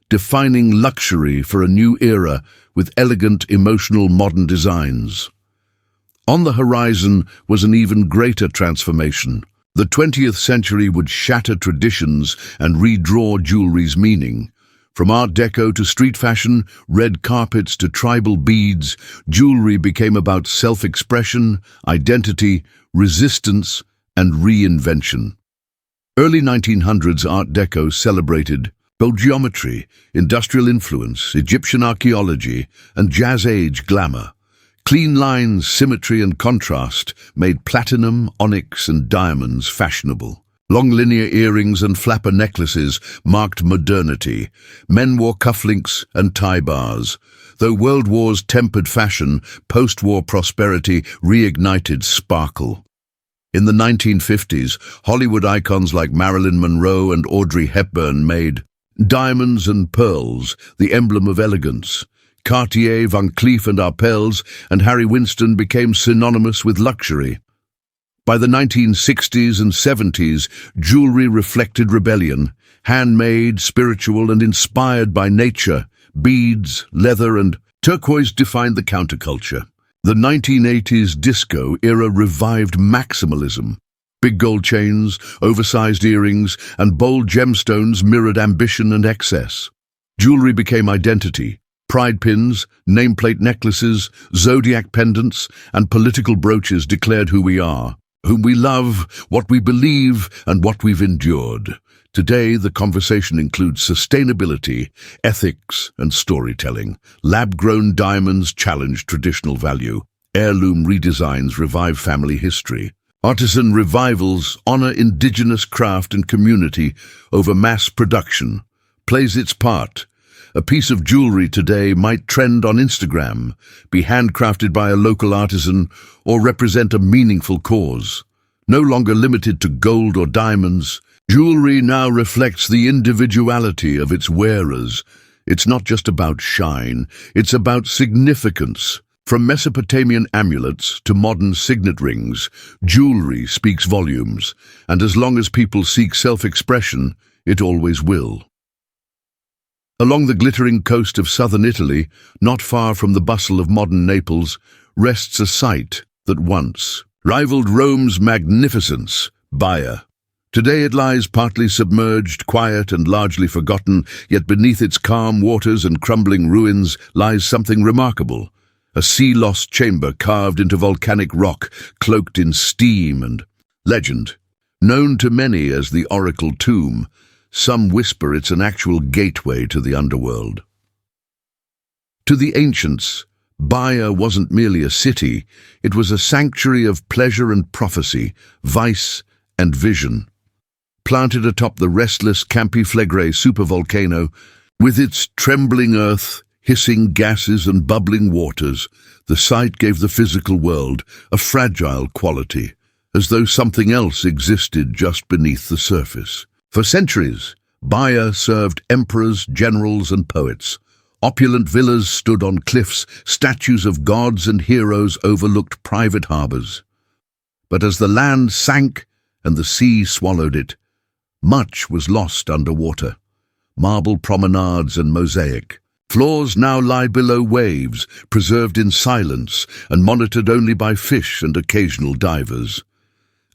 defining luxury for a new era with elegant, emotional, modern designs. On the horizon was an even greater transformation. The 20th century would shatter traditions and redraw jewelry's meaning. From Art Deco to street fashion, red carpets to tribal beads, jewelry became about self-expression, identity, resistance, and reinvention. Early 1900s Art Deco celebrated bold geometry, industrial influence, Egyptian archaeology, and Jazz Age glamour. Clean lines, symmetry, and contrast made platinum, onyx, and diamonds fashionable. Long linear earrings and flapper necklaces marked modernity. Men wore cufflinks and tie bars. Though world wars tempered fashion, post-war prosperity reignited sparkle. In the 1950s, Hollywood icons like Marilyn Monroe and Audrey Hepburn made diamonds and pearls the emblem of elegance. Cartier, Van Cleef and Arpels, and Harry Winston became synonymous with luxury. By the 1960s and 70s, jewelry reflected rebellion, handmade, spiritual, and inspired by nature. Beads, leather, and turquoise defined the counterculture. The 1980s disco era revived maximalism. Big gold chains, oversized earrings, and bold gemstones mirrored ambition and excess. Jewelry became identity. Pride pins, nameplate necklaces, zodiac pendants, and political brooches declared who we are, whom we love, what we believe, and what we've endured. Today, the conversation includes sustainability, ethics, and storytelling. Lab-grown diamonds challenge traditional value. Heirloom redesigns revive family history. Artisan revivals honor indigenous craft and community over mass production. Plays its part. A piece of jewelry today might trend on Instagram, be handcrafted by a local artisan, or represent a meaningful cause. No longer limited to gold or diamonds, jewelry now reflects the individuality of its wearers. It's not just about shine, it's about significance. From Mesopotamian amulets to modern signet rings, jewelry speaks volumes, and as long as people seek self-expression, it always will. Along the glittering coast of southern Italy, not far from the bustle of modern Naples, rests a site that once rivaled Rome's magnificence, Baia. Today it lies partly submerged, quiet and largely forgotten, yet beneath its calm waters and crumbling ruins lies something remarkable. A sea-lost chamber carved into volcanic rock, cloaked in steam and legend. Known to many as the Oracle Tomb, some whisper it's an actual gateway to the underworld. To the ancients, Baia wasn't merely a city, it was a sanctuary of pleasure and prophecy, vice and vision. Planted atop the restless Campi Flegrei supervolcano, with its trembling earth, hissing gases and bubbling waters, the site gave the physical world a fragile quality, as though something else existed just beneath the surface. For centuries, Baia served emperors, generals, and poets. Opulent villas stood on cliffs, statues of gods and heroes overlooked private harbors. But as the land sank and the sea swallowed it, much was lost underwater. Marble promenades and mosaic. Floors now lie below waves, preserved in silence and monitored only by fish and occasional divers.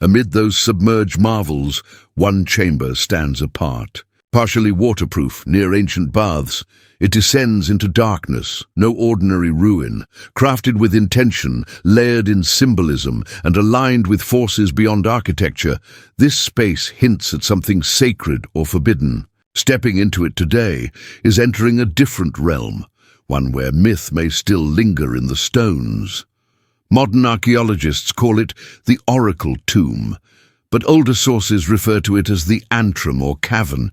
Amid those submerged marvels, one chamber stands apart. Partially waterproof, near ancient baths, it descends into darkness, no ordinary ruin. Crafted with intention, layered in symbolism, and aligned with forces beyond architecture, this space hints at something sacred or forbidden. Stepping into it today is entering a different realm, one where myth may still linger in the stones. Modern archaeologists call it the Oracle Tomb, but older sources refer to it as the antrum or cavern,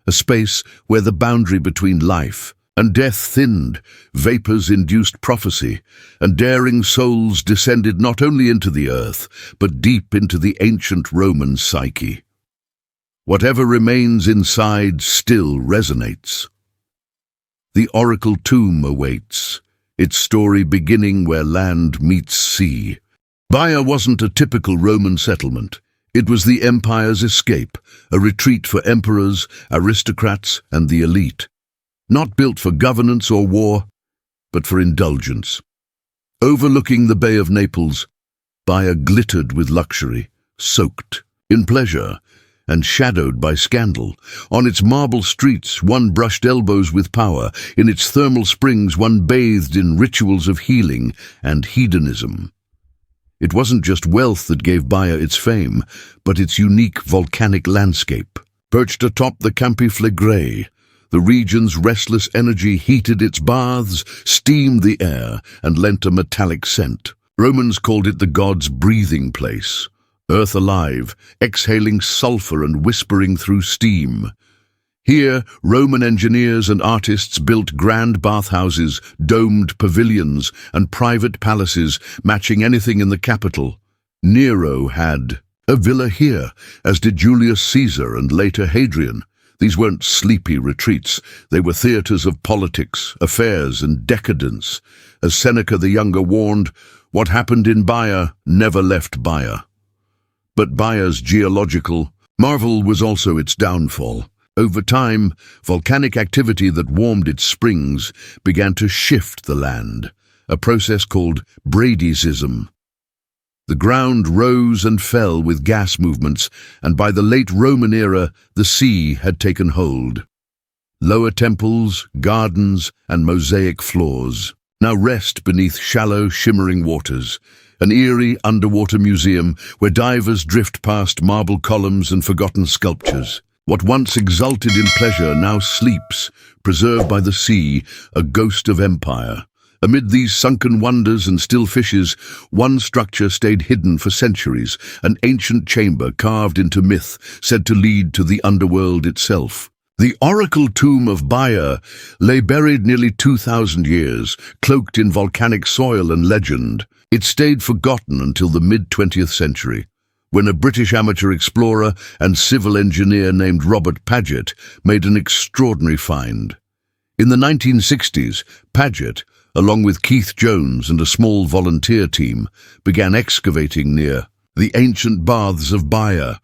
a space where the boundary between life and death thinned, vapors induced prophecy, and daring souls descended not only into the earth, but deep into the ancient Roman psyche. Whatever remains inside still resonates. The Oracle Tomb awaits, its story beginning where land meets sea. Baia wasn't a typical Roman settlement. It was the empire's escape, a retreat for emperors, aristocrats, and the elite. Not built for governance or war, but for indulgence. Overlooking the Bay of Naples, Baia glittered with luxury, soaked in pleasure, and shadowed by scandal. On its marble streets, one brushed elbows with power. In its thermal springs, one bathed in rituals of healing and hedonism. It wasn't just wealth that gave Baia its fame, but its unique volcanic landscape. Perched atop the Campi Flegrei, the region's restless energy heated its baths, steamed the air, and lent a metallic scent. Romans called it the god's breathing place. Earth alive, exhaling sulfur and whispering through steam. Here, Roman engineers and artists built grand bathhouses, domed pavilions, and private palaces matching anything in the capital. Nero had a villa here, as did Julius Caesar and later Hadrian. These weren't sleepy retreats. They were theaters of politics, affairs, and decadence. As Seneca the Younger warned, what happened in Baia never left Baia. But Baia's geological marvel was also its downfall. Over time, volcanic activity that warmed its springs began to shift the land, a process called bradysism. The ground rose and fell with gas movements, and by the late Roman era, the sea had taken hold. lower temples, gardens, and mosaic floors. Now rest beneath shallow, shimmering waters, an eerie underwater museum where divers drift past marble columns and forgotten sculptures. What once exulted in pleasure now sleeps, preserved by the sea, a ghost of empire. Amid these sunken wonders and still fishes, one structure stayed hidden for centuries, an ancient chamber carved into myth, said to lead to the underworld itself. The oracle tomb of Bayer lay buried nearly 2,000 years, cloaked in volcanic soil and legend. It stayed forgotten until the mid-20th century, when a British amateur explorer and civil engineer named Robert Paget made an extraordinary find. In the 1960s, Paget, along with Keith Jones and a small volunteer team, began excavating near the ancient baths of Bayer.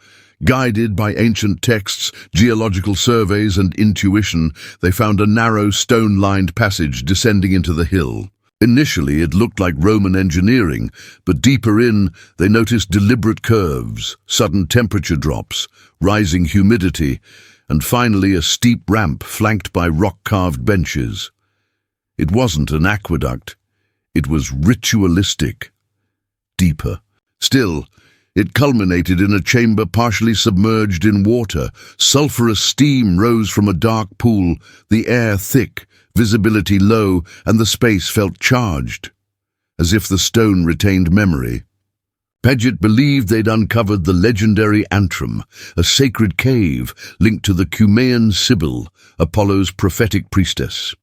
Guided by ancient texts, geological surveys, and intuition, they found a narrow, stone-lined passage descending into the hill. Initially, it looked like Roman engineering, but deeper in, they noticed deliberate curves, sudden temperature drops, rising humidity, and finally a steep ramp flanked by rock-carved benches. It wasn't an aqueduct. It was ritualistic. Deeper. Still, it culminated in a chamber partially submerged in water. Sulphurous steam rose from a dark pool, the air thick, visibility low, and the space felt charged, as if the stone retained memory. Paget believed they'd uncovered the legendary Antrim, a sacred cave linked to the Cumaean Sibyl, Apollo's prophetic priestess.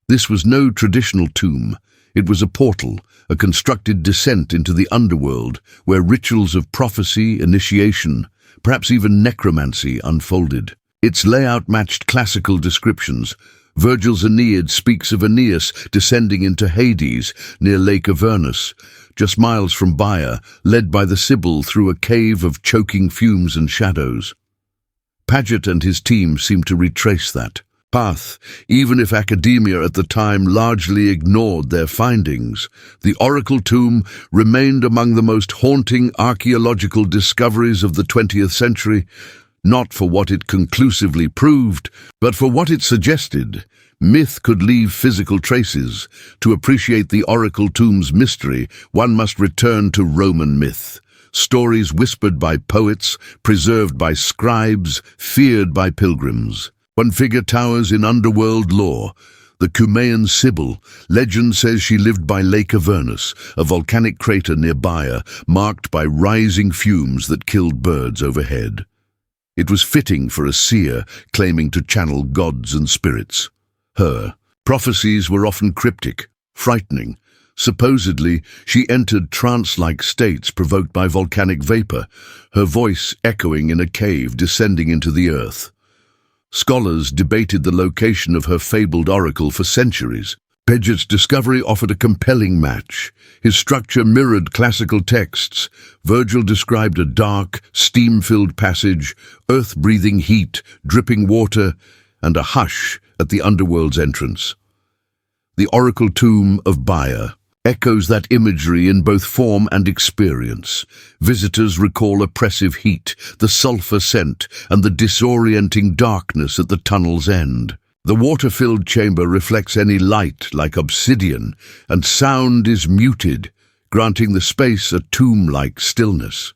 This was no traditional tomb. It was a portal, a constructed descent into the underworld, where rituals of prophecy, initiation, perhaps even necromancy unfolded. Its layout matched classical descriptions. Virgil's Aeneid speaks of Aeneas descending into Hades near Lake Avernus, just miles from Bayer, led by the Sibyl through a cave of choking fumes and shadows. Paget and his team seemed to retrace that path, even if academia at the time largely ignored their findings. The Oracle Tomb remained among the most haunting archaeological discoveries of the 20th century, not for what it conclusively proved, but for what it suggested. Myth could leave physical traces. To appreciate the Oracle Tomb's mystery, one must return to Roman myth. Stories whispered by poets, preserved by scribes, feared by pilgrims. One figure towers in underworld lore, the Cumaean Sibyl. Legend says she lived by Lake Avernus, a volcanic crater near Bayer, marked by rising fumes that killed birds overhead. It was fitting for a seer claiming to channel gods and spirits. Her prophecies were often cryptic, frightening. Supposedly, she entered trance-like states provoked by volcanic vapor, her voice echoing in a cave descending into the earth. Scholars debated the location of her fabled oracle for centuries. Paget's discovery offered a compelling match. His structure mirrored classical texts. Virgil described a dark, steam-filled passage, earth-breathing heat, dripping water, and a hush at the underworld's entrance. The Oracle Tomb of Bayer echoes that imagery in both form and experience. Visitors recall oppressive heat, the sulfur scent, and the disorienting darkness at the tunnel's end. The water-filled chamber reflects any light like obsidian, and sound is muted, granting the space a tomb-like stillness.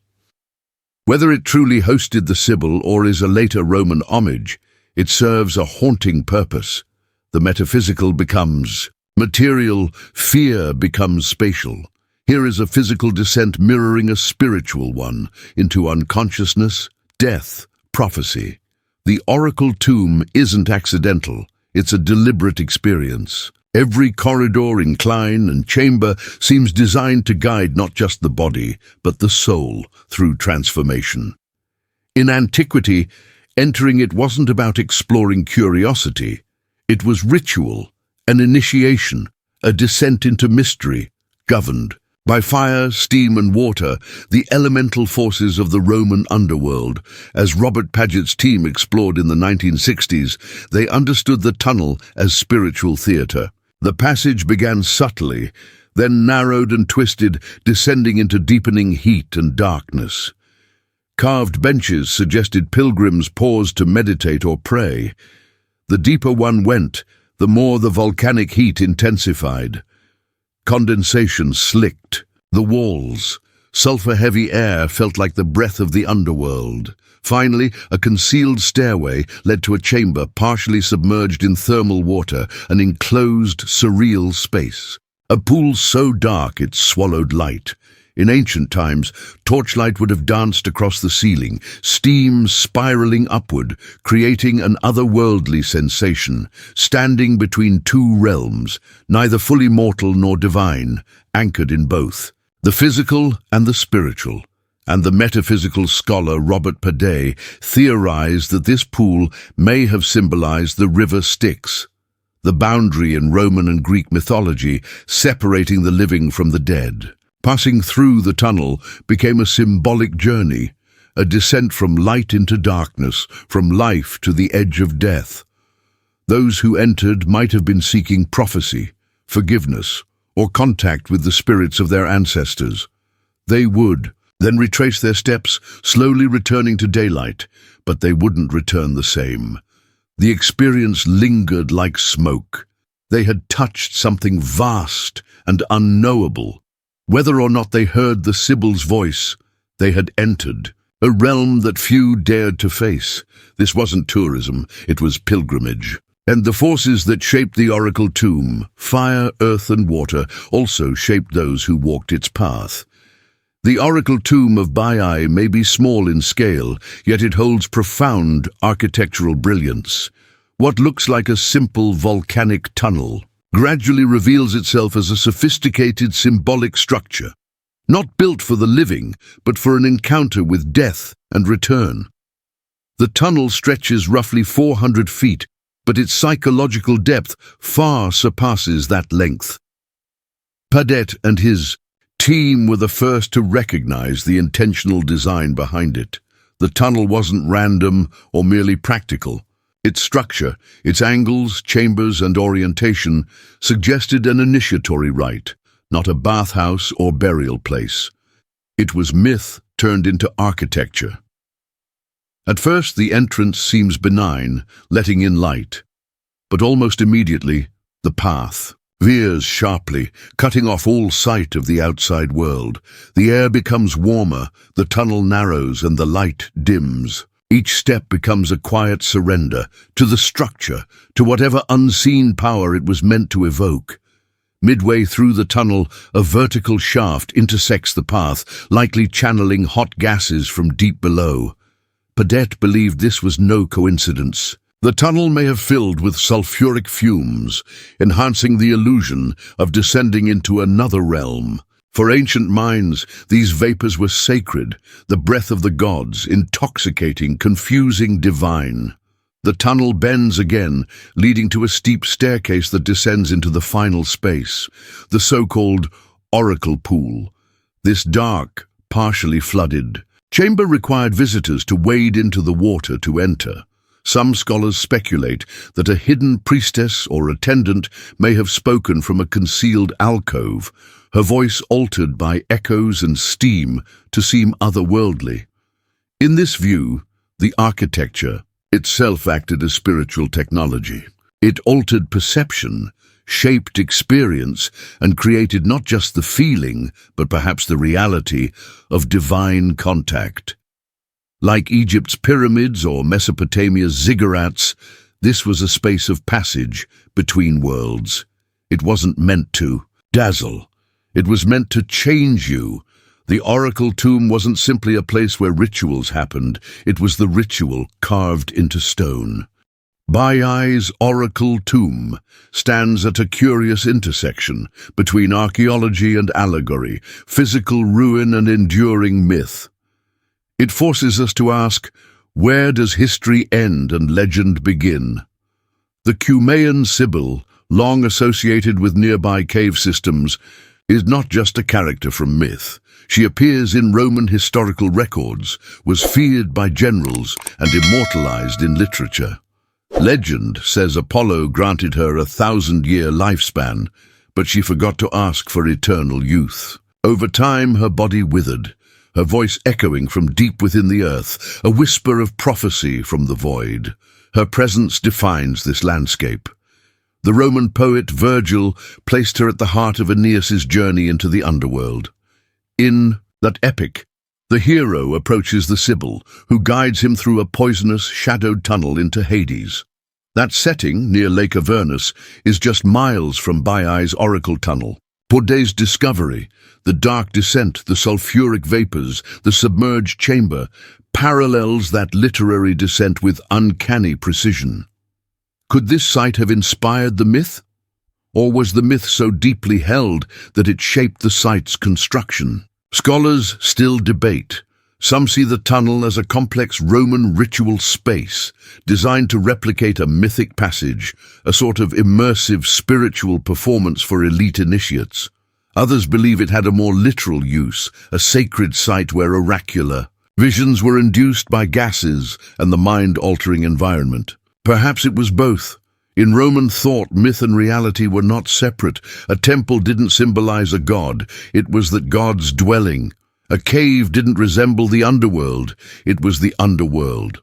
Whether it truly hosted the Sibyl or is a later Roman homage, it serves a haunting purpose. The metaphysical becomes material, fear becomes spatial. Here is a physical descent mirroring a spiritual one into unconsciousness, death, prophecy. The Oracle Tomb isn't accidental, it's a deliberate experience. Every corridor, incline, and chamber seems designed to guide not just the body, but the soul through transformation. In antiquity, entering it wasn't about exploring curiosity. It was ritual, an initiation, a descent into mystery, governed by fire, steam, and water, the elemental forces of the Roman underworld. As Robert Paget's team explored in the 1960s, they understood the tunnel as spiritual theater. The passage began subtly, then narrowed and twisted, descending into deepening heat and darkness. Carved benches suggested pilgrims paused to meditate or pray. The deeper one went, the more the volcanic heat intensified. Condensation slicked the walls. Sulfur-heavy air felt like the breath of the underworld. Finally, a concealed stairway led to a chamber partially submerged in thermal water, an enclosed, surreal space. A pool so dark it swallowed light. In ancient times, torchlight would have danced across the ceiling, steam spiraling upward, creating an otherworldly sensation, standing between two realms, neither fully mortal nor divine, anchored in both, the physical and the spiritual. And the metaphysical scholar Robert Padet theorized that this pool may have symbolized the river Styx, the boundary in Roman and Greek mythology separating the living from the dead. Passing through the tunnel became a symbolic journey, a descent from light into darkness, from life to the edge of death. Those who entered might have been seeking prophecy, forgiveness, or contact with the spirits of their ancestors. They would then retrace their steps, slowly returning to daylight, but they wouldn't return the same. The experience lingered like smoke. They had touched something vast and unknowable. Whether or not they heard the Sibyl's voice, they had entered a realm that few dared to face. This wasn't tourism, it was pilgrimage. And the forces that shaped the oracle tomb, fire, earth, and water, also shaped those who walked its path. The oracle tomb of Baiai may be small in scale, yet it holds profound architectural brilliance. What looks like a simple volcanic tunnel gradually reveals itself as a sophisticated symbolic structure, not built for the living, but for an encounter with death and return. The tunnel stretches roughly 400 feet, but its psychological depth far surpasses that length. Padet and his team were the first to recognize the intentional design behind it. The tunnel wasn't random or merely practical. Its structure, its angles, chambers, and orientation suggested an initiatory rite, not a bathhouse or burial place. It was myth turned into architecture. At first, the entrance seems benign, letting in light. But almost immediately, the path veers sharply, cutting off all sight of the outside world. The air becomes warmer, the tunnel narrows, and the light dims. Each step becomes a quiet surrender to the structure, to whatever unseen power it was meant to evoke. Midway through the tunnel, a vertical shaft intersects the path, likely channeling hot gases from deep below. Padet believed this was no coincidence. The tunnel may have filled with sulfuric fumes, enhancing the illusion of descending into another realm. For ancient minds, these vapors were sacred, the breath of the gods, intoxicating, confusing, divine. The tunnel bends again, leading to a steep staircase that descends into the final space, the so-called oracle pool. This dark, partially flooded chamber required visitors to wade into the water to enter. Some scholars speculate that a hidden priestess or attendant may have spoken from a concealed alcove, her voice altered by echoes and steam to seem otherworldly. In this view, the architecture itself acted as spiritual technology. It altered perception, shaped experience, and created not just the feeling, but perhaps the reality of divine contact. Like Egypt's pyramids or Mesopotamia's ziggurats, this was a space of passage between worlds. It wasn't meant to dazzle. It was meant to change you. The oracle tomb wasn't simply a place where rituals happened. It was the ritual carved into stone. Baiai's oracle tomb stands at a curious intersection between archaeology and allegory, physical ruin and enduring myth. It forces us to ask, where does history end and legend begin? The Cumaean Sibyl, long associated with nearby cave systems, is not just a character from myth. She appears in Roman historical records, was feared by generals, and immortalized in literature. Legend says Apollo granted her a 1,000-year lifespan, but she forgot to ask for eternal youth. Over time, her body withered, her voice echoing from deep within the earth, a whisper of prophecy from the void. Her presence defines this landscape. The Roman poet Virgil placed her at the heart of Aeneas's journey into the underworld. In that epic, the hero approaches the Sibyl, who guides him through a poisonous, shadowed tunnel into Hades. That setting, near Lake Avernus, is just miles from Baiai's oracle tunnel. Baudelaire's discovery, the dark descent, the sulfuric vapors, the submerged chamber, parallels that literary descent with uncanny precision. Could this site have inspired the myth? Or was the myth so deeply held that it shaped the site's construction? Scholars still debate. Some see the tunnel as a complex Roman ritual space, designed to replicate a mythic passage, a sort of immersive spiritual performance for elite initiates. Others believe it had a more literal use, a sacred site where oracular visions were induced by gases and the mind-altering environment. Perhaps it was both. In Roman thought, myth and reality were not separate. A temple didn't symbolize a god, it was that God's dwelling. A cave didn't resemble the underworld, it was the underworld.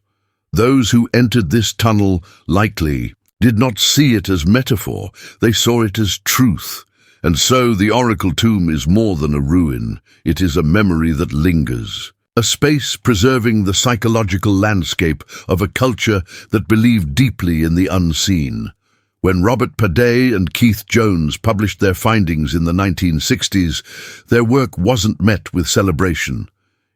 Those who entered this tunnel likely did not see it as metaphor, they saw it as truth. And so the oracle tomb is more than a ruin, it is a memory that lingers. A space preserving the psychological landscape of a culture that believed deeply in the unseen. When Robert Padet and Keith Jones published their findings in the 1960s, their work wasn't met with celebration.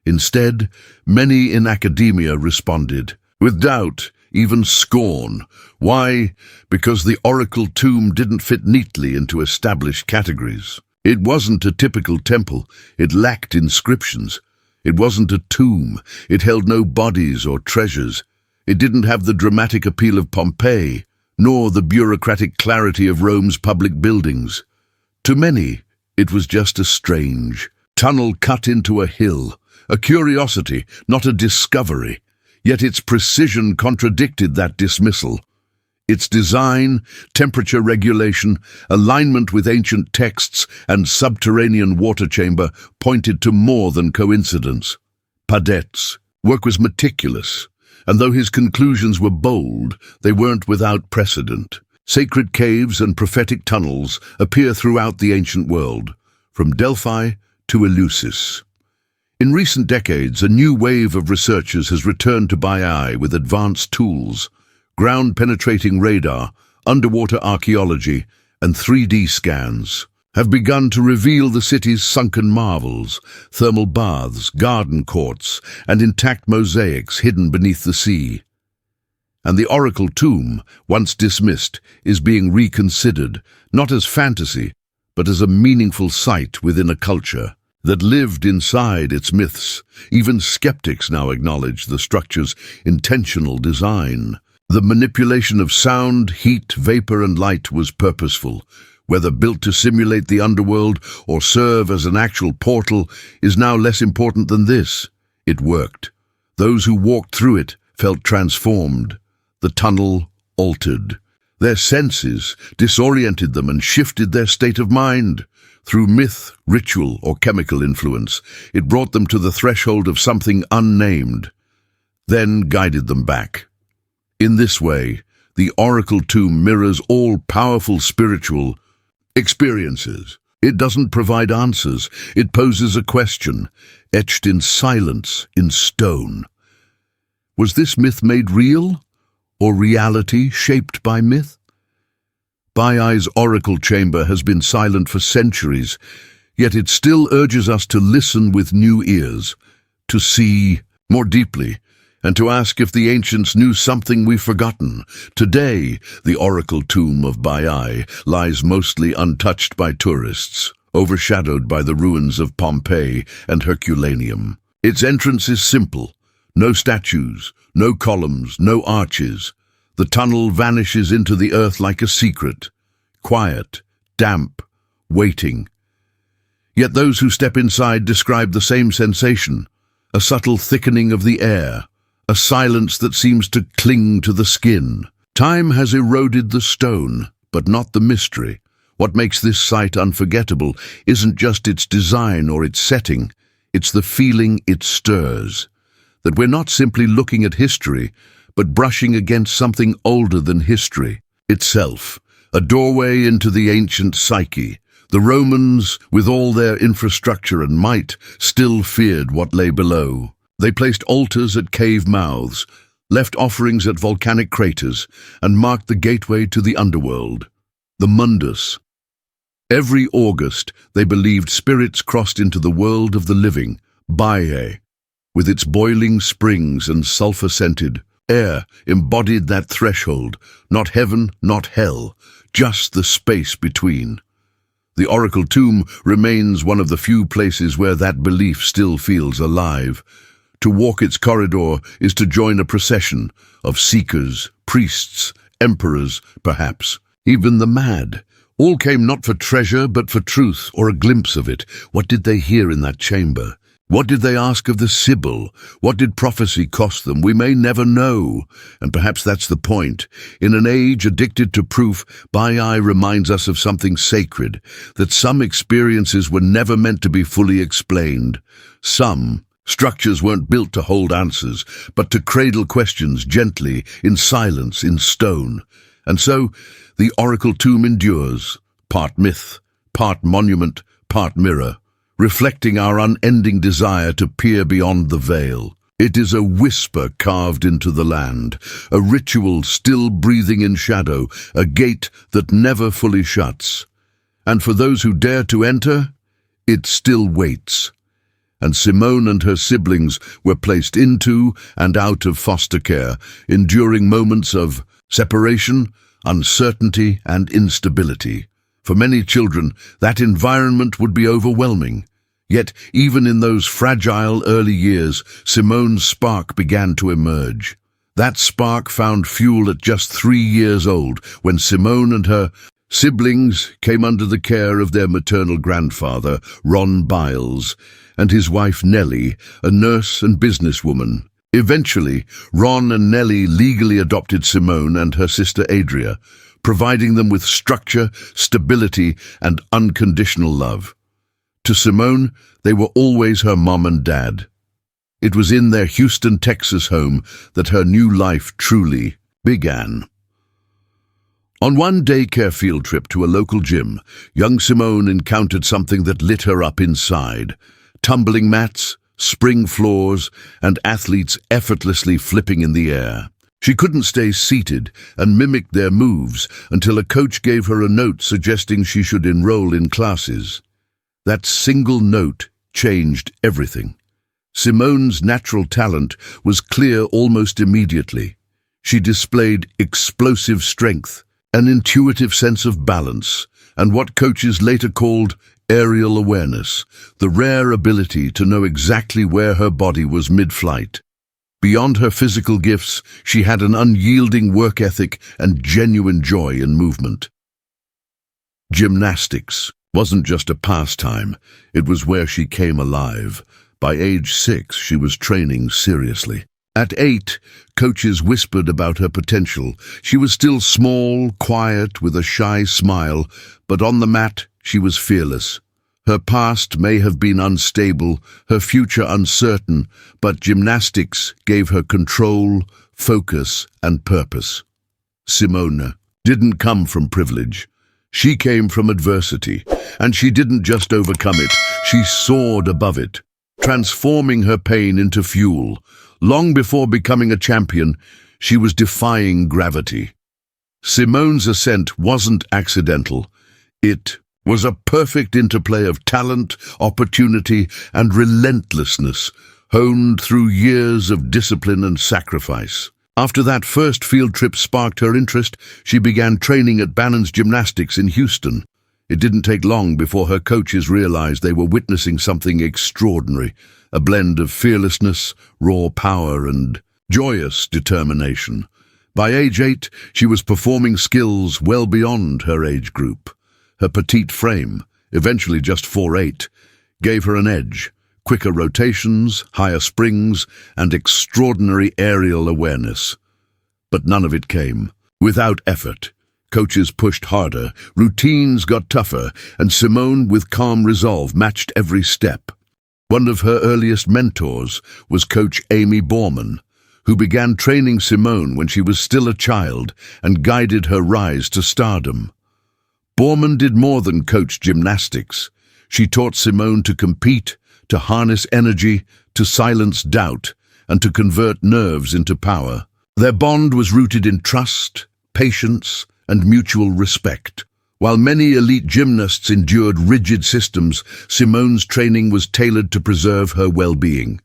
Instead, many in academia responded, with doubt, even scorn. Why? Because the oracle tomb didn't fit neatly into established categories. It wasn't a typical temple, it lacked inscriptions. It wasn't a tomb, it held no bodies or treasures. It didn't have the dramatic appeal of Pompeii, nor the bureaucratic clarity of Rome's public buildings. To many, it was just a strange tunnel cut into a hill, a curiosity, not a discovery. Yet its precision contradicted that dismissal. Its design, temperature regulation, alignment with ancient texts, and subterranean water chamber pointed to more than coincidence. Padet's work was meticulous, and though his conclusions were bold, they weren't without precedent. Sacred caves and prophetic tunnels appear throughout the ancient world, from Delphi to Eleusis. In recent decades, a new wave of researchers has returned to Baiai with advanced tools. Ground-penetrating radar, underwater archaeology, and 3D scans have begun to reveal the city's sunken marvels, thermal baths, garden courts, and intact mosaics hidden beneath the sea. And the oracle tomb, once dismissed, is being reconsidered, not as fantasy, but as a meaningful site within a culture that lived inside its myths. Even skeptics now acknowledge the structure's intentional design. The manipulation of sound, heat, vapor, and light was purposeful. Whether built to simulate the underworld or serve as an actual portal is now less important than this. It worked. Those who walked through it felt transformed. The tunnel altered. Their senses disoriented them and shifted their state of mind. Through myth, ritual, or chemical influence, it brought them to the threshold of something unnamed, then guided them back. In this way, the oracle tomb mirrors all powerful spiritual experiences. It doesn't provide answers, it poses a question, etched in silence, in stone. Was this myth made real, or reality shaped by myth? Baiai's oracle chamber has been silent for centuries, yet it still urges us to listen with new ears, to see more deeply, and to ask if the ancients knew something we've forgotten. Today, the oracle tomb of Baiai lies mostly untouched by tourists, overshadowed by the ruins of Pompeii and Herculaneum. Its entrance is simple. No statues, no columns, no arches. The tunnel vanishes into the earth like a secret. Quiet, damp, waiting. Yet those who step inside describe the same sensation, a subtle thickening of the air, a silence that seems to cling to the skin. Time has eroded the stone, but not the mystery. What makes this site unforgettable isn't just its design or its setting, it's the feeling it stirs. That we're not simply looking at history, but brushing against something older than history itself, a doorway into the ancient psyche. The Romans, with all their infrastructure and might, still feared what lay below. They placed altars at cave mouths, left offerings at volcanic craters, and marked the gateway to the underworld, the mundus. Every August, they believed spirits crossed into the world of the living, Baie, with its boiling springs and sulfur-scented air embodied that threshold, not heaven, not hell, just the space between. The Oracle Tomb remains one of the few places where that belief still feels alive. To walk its corridor is to join a procession of seekers, priests, emperors, perhaps, even the mad. All came not for treasure, but for truth, or a glimpse of it. What did they hear in that chamber? What did they ask of the Sibyl? What did prophecy cost them? We may never know. And perhaps that's the point. In an age addicted to proof, Baie reminds us of something sacred, that some experiences were never meant to be fully explained. Some structures weren't built to hold answers, but to cradle questions gently, in silence, in stone. And so, the Oracle Tomb endures, part myth, part monument, part mirror, reflecting our unending desire to peer beyond the veil. It is a whisper carved into the land, a ritual still breathing in shadow, a gate that never fully shuts. And for those who dare to enter, it still waits. And Simone and her siblings were placed into and out of foster care, enduring moments of separation, uncertainty, and instability. For many children, that environment would be overwhelming. Yet, even in those fragile early years, Simone's spark began to emerge. That spark found fuel at just 3 years old, when Simone and her siblings came under the care of their maternal grandfather, Ron Biles, and his wife Nellie, a nurse and businesswoman. Eventually, Ron and Nellie legally adopted Simone and her sister Adria, providing them with structure, stability, and unconditional love. To Simone, they were always her mom and dad. It was in their Houston, Texas home that her new life truly began. On one daycare field trip to a local gym, young Simone encountered something that lit her up inside. Tumbling mats, spring floors, and athletes effortlessly flipping in the air. She couldn't stay seated and mimicked their moves until a coach gave her a note suggesting she should enroll in classes. That single note changed everything. Simone's natural talent was clear almost immediately. She displayed explosive strength, an intuitive sense of balance, and what coaches later called aerial awareness, the rare ability to know exactly where her body was mid-flight. Beyond her physical gifts, she had an unyielding work ethic and genuine joy in movement. Gymnastics wasn't just a pastime, it was where she came alive. By age 6, she was training seriously. At 8, coaches whispered about her potential. She was still small, quiet, with a shy smile, but on the mat, she was fearless. Her past may have been unstable, her future uncertain, but gymnastics gave her control, focus, and purpose. Simone didn't come from privilege. She came from adversity, and she didn't just overcome it, she soared above it, transforming her pain into fuel. Long before becoming a champion, she was defying gravity. Simone's ascent wasn't accidental. It was a perfect interplay of talent, opportunity, and relentlessness, honed through years of discipline and sacrifice. After that first field trip sparked her interest, she began training at Bannon's Gymnastics in Houston. It didn't take long before her coaches realized they were witnessing something extraordinary, a blend of fearlessness, raw power, and joyous determination. By age 8, she was performing skills well beyond her age group. Her petite frame, eventually just 4'8", gave her an edge. Quicker rotations, higher springs, and extraordinary aerial awareness. But none of it came without effort. Coaches pushed harder, routines got tougher, and Simone, with calm resolve, matched every step. One of her earliest mentors was Coach Amy Borman, who began training Simone when she was still a child and guided her rise to stardom. Borman did more than coach gymnastics. She taught Simone to compete, to harness energy, to silence doubt, and to convert nerves into power. Their bond was rooted in trust, patience, and mutual respect. While many elite gymnasts endured rigid systems, Simone's training was tailored to preserve her well-being.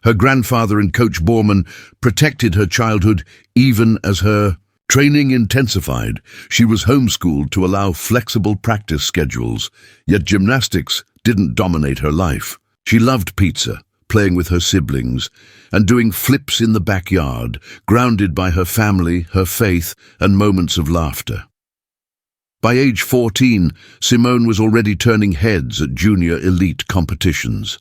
Her grandfather and Coach Borman protected her childhood even as her training intensified. She was homeschooled to allow flexible practice schedules, yet gymnastics didn't dominate her life. She loved pizza, playing with her siblings, and doing flips in the backyard, grounded by her family, her faith, and moments of laughter. By age 14, Simone was already turning heads at junior elite competitions.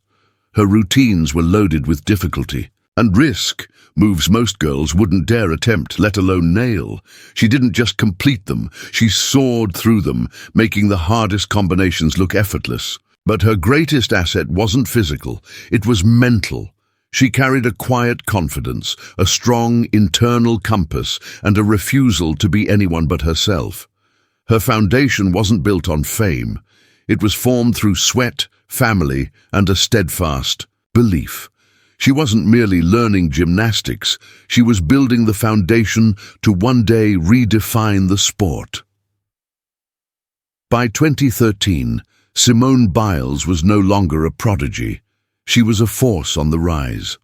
Her routines were loaded with difficulty and risk, moves most girls wouldn't dare attempt, let alone nail. She didn't just complete them, she soared through them, making the hardest combinations look effortless. But her greatest asset wasn't physical, it was mental. She carried a quiet confidence, a strong internal compass, and a refusal to be anyone but herself. Her foundation wasn't built on fame. It was formed through sweat, family, and a steadfast belief. She wasn't merely learning gymnastics, she was building the foundation to one day redefine the sport. By 2013, Simone Biles was no longer a prodigy. She was a force on the rise.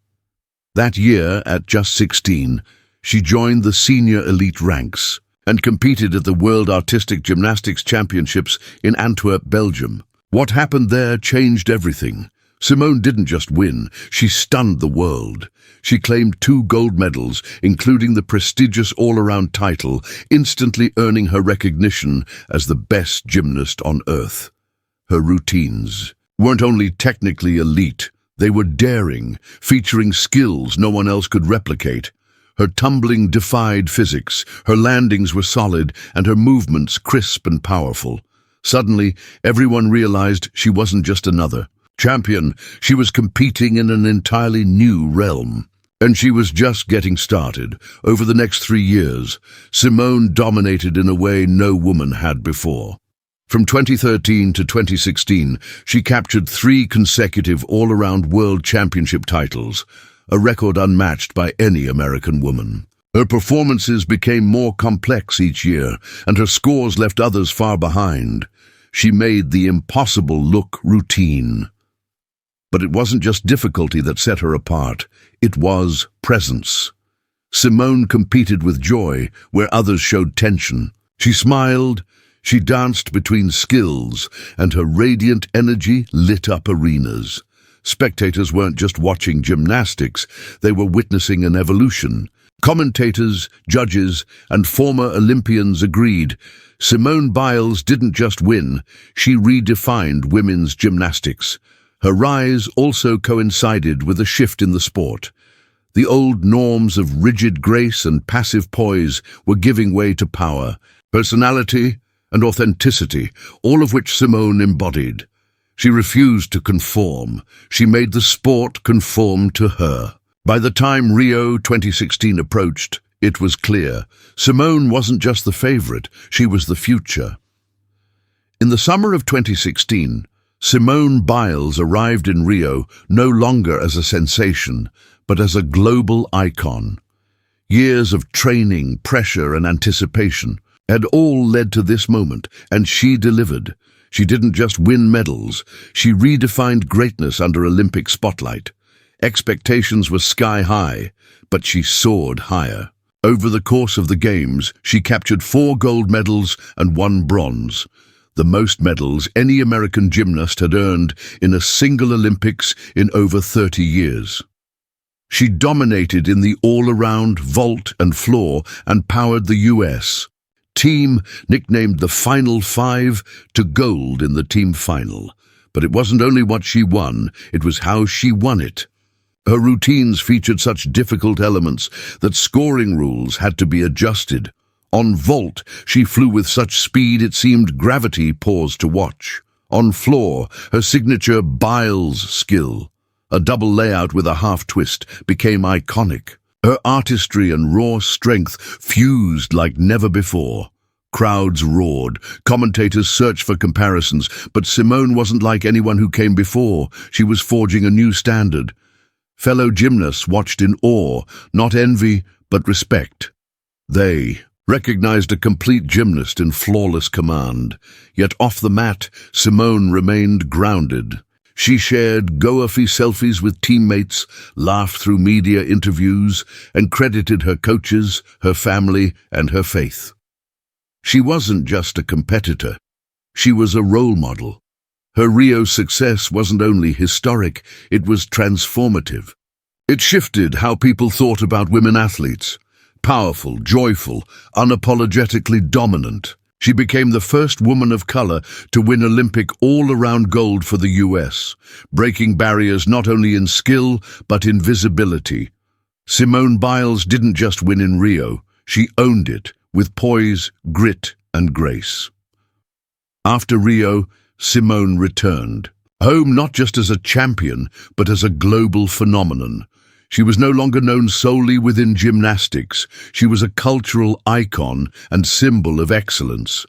That year, at just 16, she joined the senior elite ranks and competed at the World Artistic Gymnastics Championships in Antwerp, Belgium. What happened there changed everything. Simone didn't just win, she stunned the world. She claimed 2 gold medals, including the prestigious all-around title, instantly earning her recognition as the best gymnast on earth. Her routines weren't only technically elite, they were daring, featuring skills no one else could replicate. Her tumbling defied physics, her landings were solid, and her movements crisp and powerful. Suddenly, everyone realized she wasn't just another champion, she was competing in an entirely new realm. And she was just getting started. Over the next 3 years, Simone dominated in a way no woman had before. From 2013 to 2016, she captured 3 consecutive all-around world championship titles, a record unmatched by any American woman. Her performances became more complex each year, and her scores left others far behind. She made the impossible look routine. But it wasn't just difficulty that set her apart, it was presence. Simone competed with joy where others showed tension. She smiled, she danced between skills, and her radiant energy lit up arenas. Spectators weren't just watching gymnastics, they were witnessing an evolution. Commentators, judges, and former Olympians agreed. Simone Biles didn't just win, she redefined women's gymnastics. Her rise also coincided with a shift in the sport. The old norms of rigid grace and passive poise were giving way to power, personality, and authenticity, all of which Simone embodied. She refused to conform. She made the sport conform to her. By the time Rio 2016 approached, it was clear. Simone wasn't just the favorite, she was the future. In the summer of 2016, Simone Biles arrived in Rio no longer as a sensation, but as a global icon. Years of training, pressure, and anticipation had all led to this moment, and she delivered. She didn't just win medals, she redefined greatness under Olympic spotlight. Expectations were sky high, but she soared higher. Over the course of the Games, she captured 4 gold medals and 1 bronze, the most medals any American gymnast had earned in a single Olympics in over 30 years. She dominated in the all-around, vault, and floor and powered the U.S. team, nicknamed the Final Five, to gold in the team final. But it wasn't only what she won, it was how she won it. Her routines featured such difficult elements that scoring rules had to be adjusted. On vault, she flew with such speed it seemed gravity paused to watch. On floor, her signature Biles skill, a double layout with a half twist, became iconic. Her artistry and raw strength fused like never before. Crowds roared, commentators searched for comparisons, but Simone wasn't like anyone who came before. She was forging a new standard. Fellow gymnasts watched in awe, not envy, but respect. They recognized a complete gymnast in flawless command. Yet off the mat, Simone remained grounded. She shared go-offy selfies with teammates, laughed through media interviews, and credited her coaches, her family, and her faith. She wasn't just a competitor. She was a role model. Her Rio success wasn't only historic, it was transformative. It shifted how people thought about women athletes. Powerful, joyful, unapologetically dominant. She became the first woman of color to win Olympic all-around gold for the US, breaking barriers not only in skill, but in visibility. Simone Biles didn't just win in Rio, she owned it, with poise, grit, and grace. After Rio, Simone returned, home not just as a champion, but as a global phenomenon. She was no longer known solely within gymnastics. She was a cultural icon and symbol of excellence.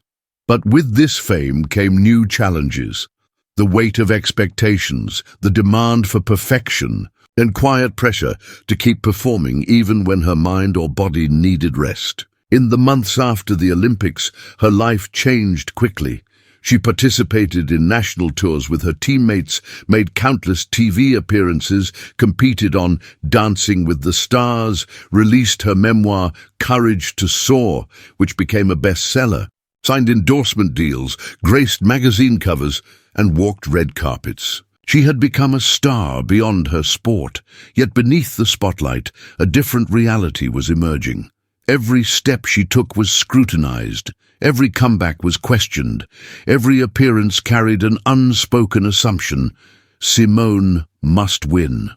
But with this fame came new challenges. The weight of expectations, the demand for perfection, and quiet pressure to keep performing even when her mind or body needed rest. In the months after the Olympics, her life changed quickly. She participated in national tours with her teammates, made countless TV appearances, competed on Dancing with the Stars, released her memoir, Courage to Soar, which became a bestseller, signed endorsement deals, graced magazine covers, and walked red carpets. She had become a star beyond her sport, yet beneath the spotlight, a different reality was emerging. Every step she took was scrutinized. Every comeback was questioned. Every appearance carried an unspoken assumption. Simone must win.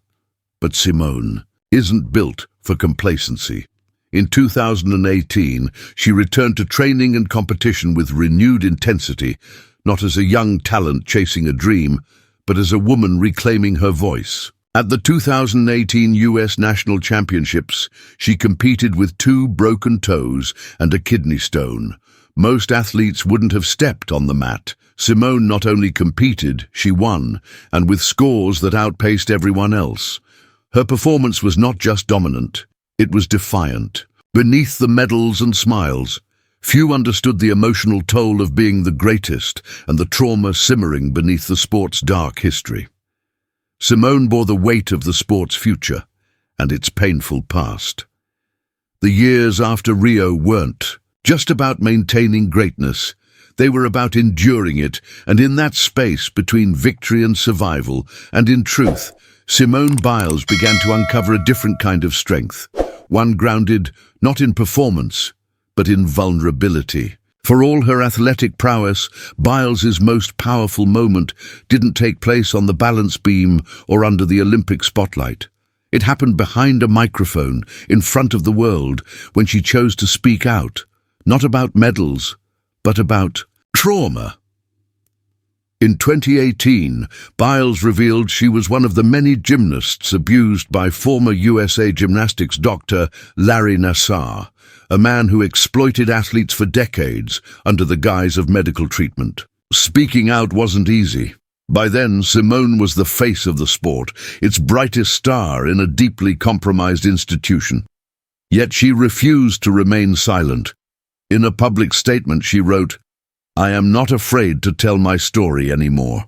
But Simone isn't built for complacency. In 2018, she returned to training and competition with renewed intensity, not as a young talent chasing a dream, but as a woman reclaiming her voice. At the 2018 US National Championships, she competed with 2 broken toes and a kidney stone. Most athletes wouldn't have stepped on the mat. Simone not only competed, she won, and with scores that outpaced everyone else. Her performance was not just dominant, it was defiant. Beneath the medals and smiles, few understood the emotional toll of being the greatest and the trauma simmering beneath the sport's dark history. Simone bore the weight of the sport's future and its painful past. The years after Rio weren't just about maintaining greatness. They were about enduring it, and in that space between victory and survival, and in truth, Simone Biles began to uncover a different kind of strength, one grounded not in performance, but in vulnerability. For all her athletic prowess, Biles's most powerful moment didn't take place on the balance beam or under the Olympic spotlight. It happened behind a microphone, in front of the world, when she chose to speak out, not about medals, but about trauma. In 2018, Biles revealed she was one of the many gymnasts abused by former USA gymnastics doctor Larry Nassar, a man who exploited athletes for decades under the guise of medical treatment. Speaking out wasn't easy. By then, Simone was the face of the sport, its brightest star in a deeply compromised institution. Yet she refused to remain silent. In a public statement, she wrote, "I am not afraid to tell my story anymore."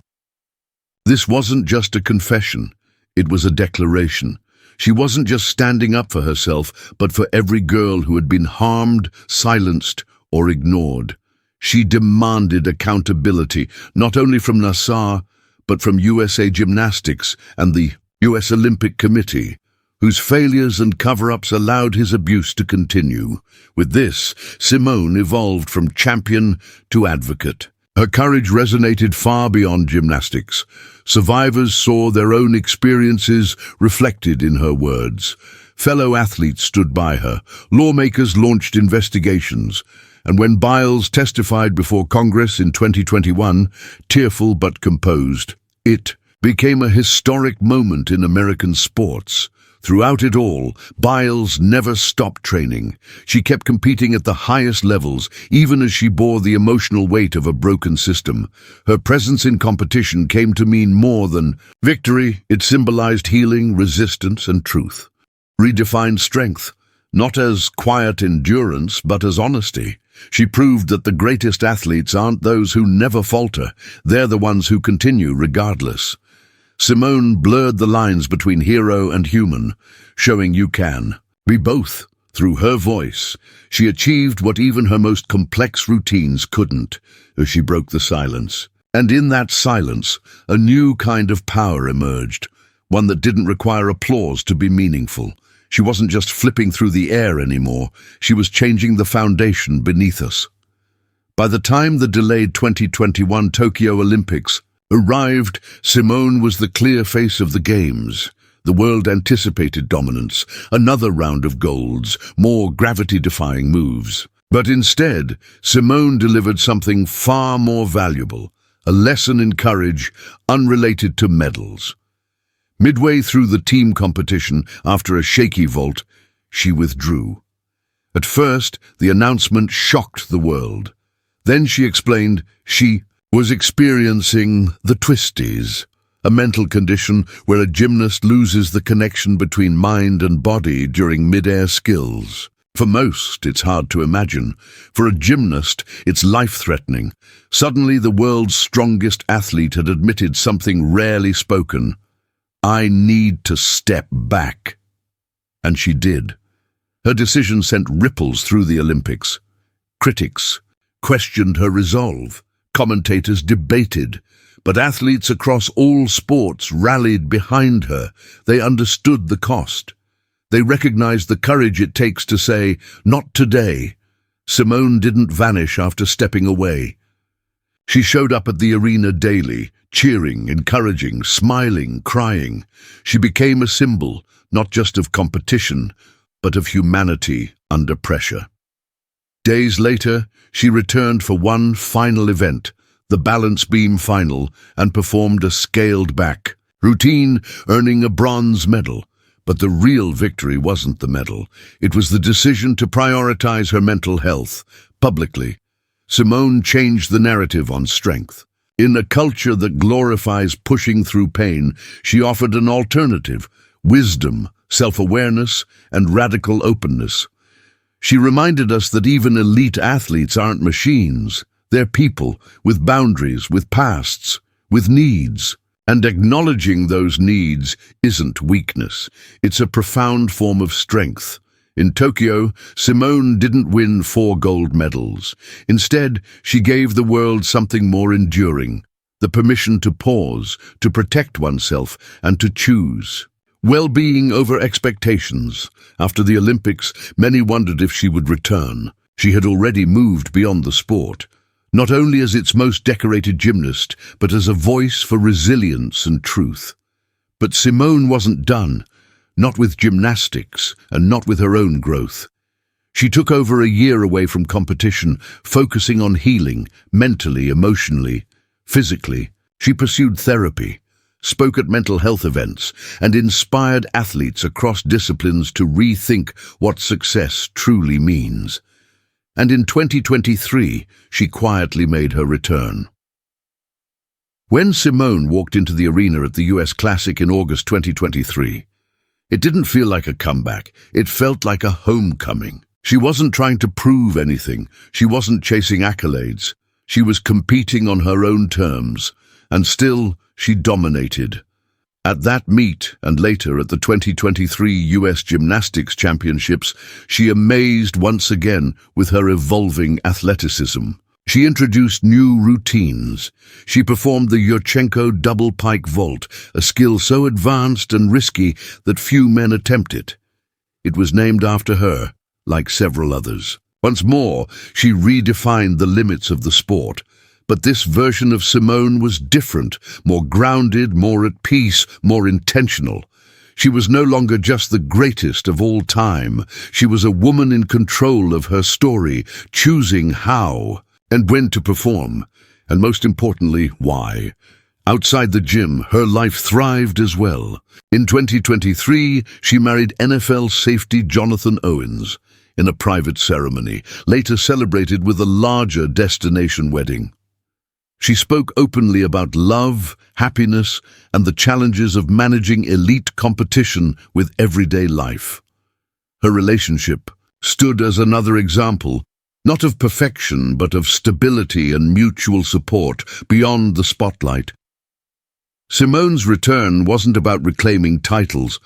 This wasn't just a confession, it was a declaration. She wasn't just standing up for herself, but for every girl who had been harmed, silenced, or ignored. She demanded accountability, not only from Nassar, but from USA Gymnastics and the US Olympic Committee, whose failures and cover-ups allowed his abuse to continue. With this, Simone evolved from champion to advocate. Her courage resonated far beyond gymnastics. Survivors saw their own experiences reflected in her words. Fellow athletes stood by her. Lawmakers launched investigations. And when Biles testified before Congress in 2021, tearful but composed, it became a historic moment in American sports. Throughout it all, Biles never stopped training. She kept competing at the highest levels, even as she bore the emotional weight of a broken system. Her presence in competition came to mean more than victory. It symbolized healing, resistance, and truth. Redefined strength, not as quiet endurance, but as honesty. She proved that the greatest athletes aren't those who never falter. They're the ones who continue regardless. Simone blurred the lines between hero and human, showing you can be both. Through her voice, she achieved what even her most complex routines couldn't, as she broke the silence. And in that silence, a new kind of power emerged, one that didn't require applause to be meaningful. She wasn't just flipping through the air anymore, she was changing the foundation beneath us. By the time the delayed 2021 Tokyo Olympics arrived, Simone was the clear face of the Games. The world anticipated dominance, another round of golds, more gravity-defying moves. But instead, Simone delivered something far more valuable, a lesson in courage unrelated to medals. Midway through the team competition, after a shaky vault, she withdrew. At first, the announcement shocked the world. Then she explained she was experiencing the twisties, a mental condition where a gymnast loses the connection between mind and body during mid-air skills. For most, it's hard to imagine. For a gymnast, it's life-threatening. Suddenly, the world's strongest athlete had admitted something rarely spoken. I need to step back. And she did. Her decision sent ripples through the Olympics. Critics questioned her resolve. Commentators debated, but athletes across all sports rallied behind her. They understood the cost. They recognized the courage it takes to say, "Not today." Simone didn't vanish after stepping away. She showed up at the arena daily, cheering, encouraging, smiling, crying. She became a symbol, not just of competition, but of humanity under pressure. Days later, she returned for one final event, the balance beam final, and performed a scaled-back routine, earning a bronze medal. But the real victory wasn't the medal. It was the decision to prioritize her mental health, publicly. Simone changed the narrative on strength. In a culture that glorifies pushing through pain, she offered an alternative: wisdom, self-awareness, and radical openness. She reminded us that even elite athletes aren't machines. They're people, with boundaries, with pasts, with needs. And acknowledging those needs isn't weakness. It's a profound form of strength. In Tokyo, Simone didn't win 4 gold medals. Instead, she gave the world something more enduring: the permission to pause, to protect oneself, and to choose. Well-being over expectations. After the Olympics, many wondered if she would return. She had already moved beyond the sport, not only as its most decorated gymnast, but as a voice for resilience and truth. But Simone wasn't done, not with gymnastics and not with her own growth. She took over a year away from competition, focusing on healing, mentally, emotionally, physically. She pursued therapy, spoke at mental health events, and inspired athletes across disciplines to rethink what success truly means. And in 2023, she quietly made her return. When Simone walked into the arena at the US Classic in August 2023, it didn't feel like a comeback. It felt like a homecoming. She wasn't trying to prove anything. She wasn't chasing accolades. She was competing on her own terms, and still she dominated. At that meet, and later at the 2023 US Gymnastics Championships, she amazed once again with her evolving athleticism. She introduced new routines. She performed the Yurchenko double pike vault, a skill so advanced and risky that few men attempt it. It was named after her, like several others. Once more, she redefined the limits of the sport. But this version of Simone was different, more grounded, more at peace, more intentional. She was no longer just the greatest of all time. She was a woman in control of her story, choosing how and when to perform, and most importantly, why. Outside the gym, her life thrived as well. In 2023, she married NFL safety Jonathan Owens in a private ceremony, later celebrated with a larger destination wedding. She spoke openly about love, happiness, and the challenges of managing elite competition with everyday life. Her relationship stood as another example, not of perfection, but of stability and mutual support beyond the spotlight. Simone's return wasn't about reclaiming titles,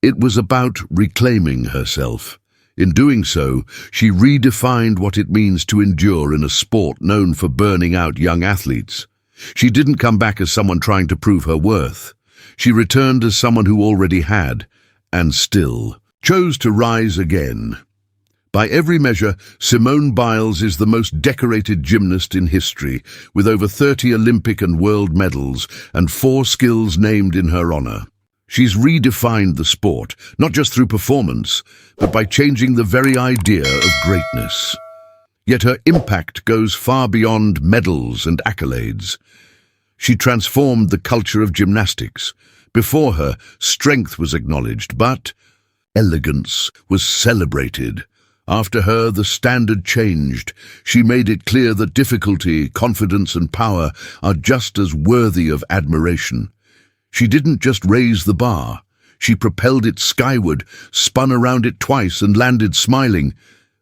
it was about reclaiming herself. In doing so, she redefined what it means to endure in a sport known for burning out young athletes. She didn't come back as someone trying to prove her worth. She returned as someone who already had, and still, chose to rise again. By every measure, Simone Biles is the most decorated gymnast in history, with over 30 Olympic and world medals and 4 skills named in her honor. She's redefined the sport, not just through performance, but by changing the very idea of greatness. Yet her impact goes far beyond medals and accolades. She transformed the culture of gymnastics. Before her, strength was acknowledged, but elegance was celebrated. After her, the standard changed. She made it clear that difficulty, confidence, and power are just as worthy of admiration. She didn't just raise the bar. She propelled it skyward, spun around it twice, and landed smiling.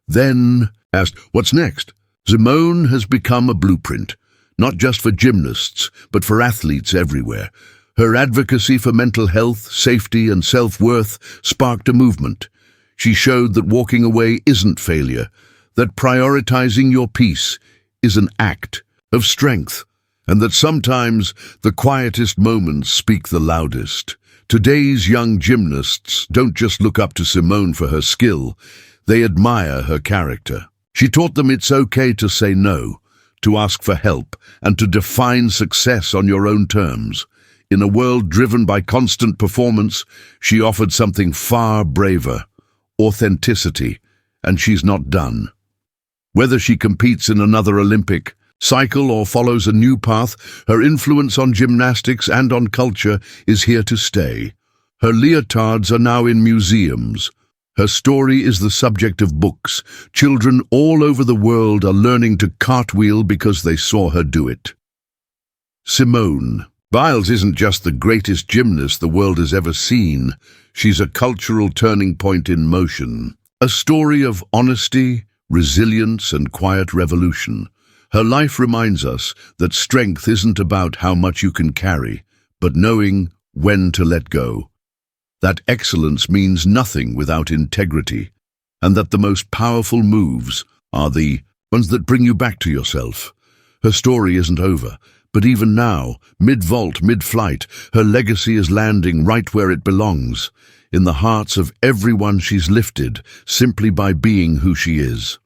Then asked, "What's next?" Simone has become a blueprint, not just for gymnasts, but for athletes everywhere. Her advocacy for mental health, safety, and self-worth sparked a movement. She showed that walking away isn't failure, that prioritizing your peace is an act of strength, and that sometimes the quietest moments speak the loudest. Today's young gymnasts don't just look up to Simone for her skill, they admire her character. She taught them it's okay to say no, to ask for help, and to define success on your own terms. In a world driven by constant performance, she offered something far braver: authenticity, and she's not done. Whether she competes in another Olympic cycle or follows a new path, her influence on gymnastics and on culture is here to stay. Her leotards are now in museums. Her story is the subject of books. Children all over the world are learning to cartwheel because they saw her do it. Simone Biles isn't just the greatest gymnast the world has ever seen. She's a cultural turning point in motion. A story of honesty, resilience, and quiet revolution. Her life reminds us that strength isn't about how much you can carry, but knowing when to let go. That excellence means nothing without integrity, and that the most powerful moves are the ones that bring you back to yourself. Her story isn't over, but even now, mid-vault, mid-flight, her legacy is landing right where it belongs, in the hearts of everyone she's lifted, simply by being who she is.